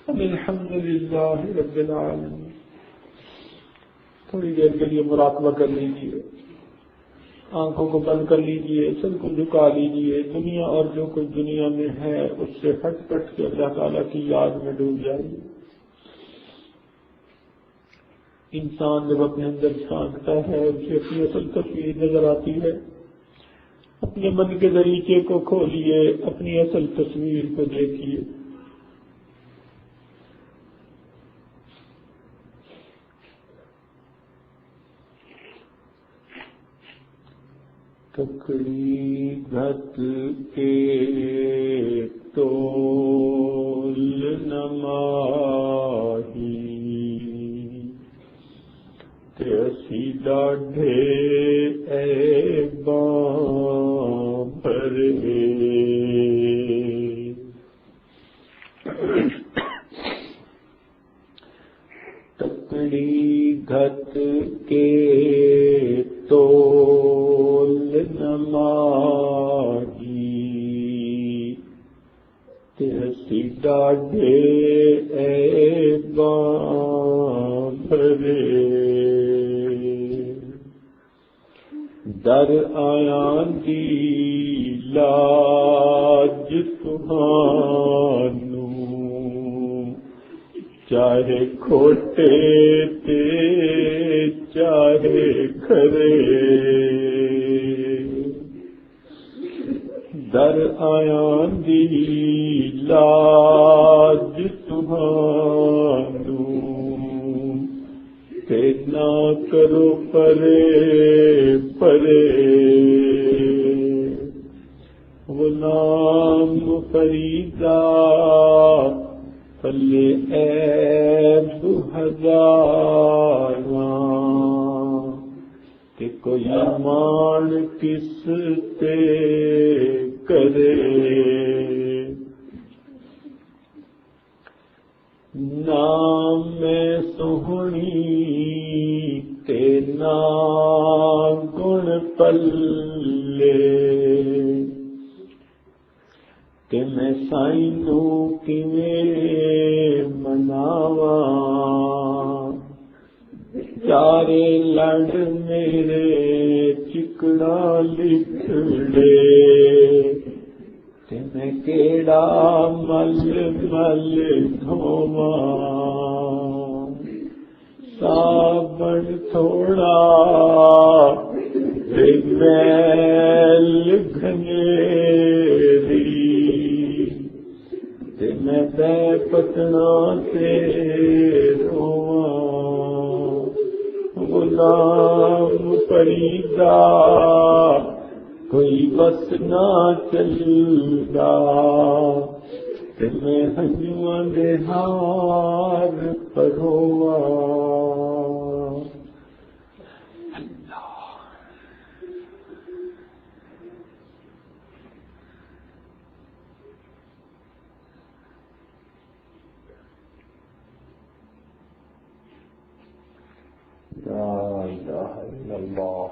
C: الحمد للہ رب العالمین۔ تھوڑی دیر کے لیے مراقبہ کر لیجیے، آنکھوں کو بند کر لیجیے، سر کو جھکا لیجیے، دنیا اور جو کچھ دنیا میں ہے اس سے ہٹ کٹ کے اللہ تعالیٰ کی یاد میں ڈوب جائیے۔ انسان جب اپنے اندر جھانکتا ہے اسے اپنی اصل تصویر نظر آتی ہے۔ اپنے من کے دریچے کو کھولیے، اپنی اصل تصویر کو دیکھیے۔ ککڑی گھت کے تول نماہی تیسی ڈاڈھے اے بابر ککڑی گھت کے تول نماہی اسی ڈاڈے ایباں بھرے در آیاں دی لاج تہانوں چاہے کھوٹے تے چاہے کھرے در آیاں دی لاج تہانوں تے نہ کرو پرے پرے غلام فریدا پلے عیب ہزاراں کہ کوئی مان کس تے کرے نام میں سہنی تے نا گن پلے کہ میں سائیں نوں کیویں مناواں چارے لڑ میرے چکڑا لکھڑے تے میں کیڑا مل مل دھوواں صابن تھوڑا تے میل گھنیری تے میں بے پتنا تے رواں غلام فریدا کوئی بس نہ چلدا تے میں ہنجواں دے ہار پرواں لا إله إلا الله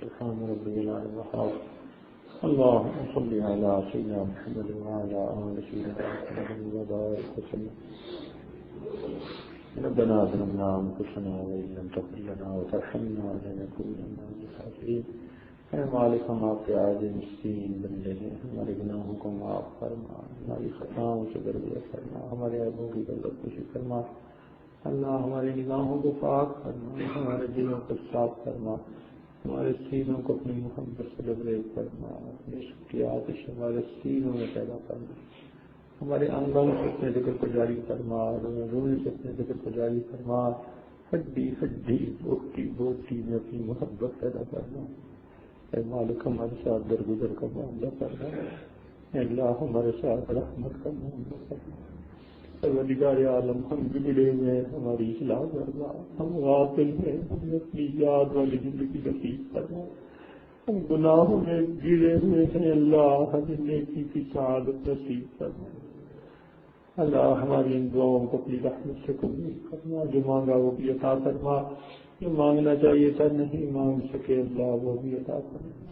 C: سبحان ربي الأعلى اللهم صل على سيدنا محمد وعلى آل سيدنا محمد وبارك وسلم ربنا ظلمنا أنفسنا وإن لم تغفر لنا وترحمنا لنكونن من الخاسرين اے مالک ہم آپ کے عاجز مسکین بندے ہیں، ہمارے گناہوں کو معاف فرما، ہماری خطاؤں سے درگزر فرما، ہمارے عیبوں کی غلط خوشی فرما، اللہ ہماری نگاہوں کو پاک فرما، ہمارے دلوں کو صاف فرما، ہمارے سینوں کو اپنی محبت سے لبریز فرما، عشق کی آتش ہمارے سینوں میں پیدا فرما، ہمارے انگوں سے اپنے ذکر کو جاری فرما، روح سے اپنے ذکر کو جاری فرما، ہڈی ہڈی بوٹی بوٹی میں اپنی محبت پیدا کرنا، اے مالک ہمارے ساتھ درگزر کا معاملہ کرنا، اے اللہ ہمارے ساتھ رحمت کا معاملہ کرنا، پروردگار عالم ہم بگڑے ہوئے ہیں، ہماری اصلاح کرنا، ہم غافل ہیں، ہمیں اپنی یاد والی زندگی نصیب کرنا، ہم گناہوں میں گرے ہوئے ہیں، اللہ ہمیں نیکی کی سعادت نصیب کرنا، اللہ ہماری ان دعاؤں کو اپنی رحمت سے قبول کرنا، جو مانگا وہ بھی عطا فرما، جو مانگنا چاہیے تھا نہیں مانگ سکے اللہ وہ بھی عطا فرما۔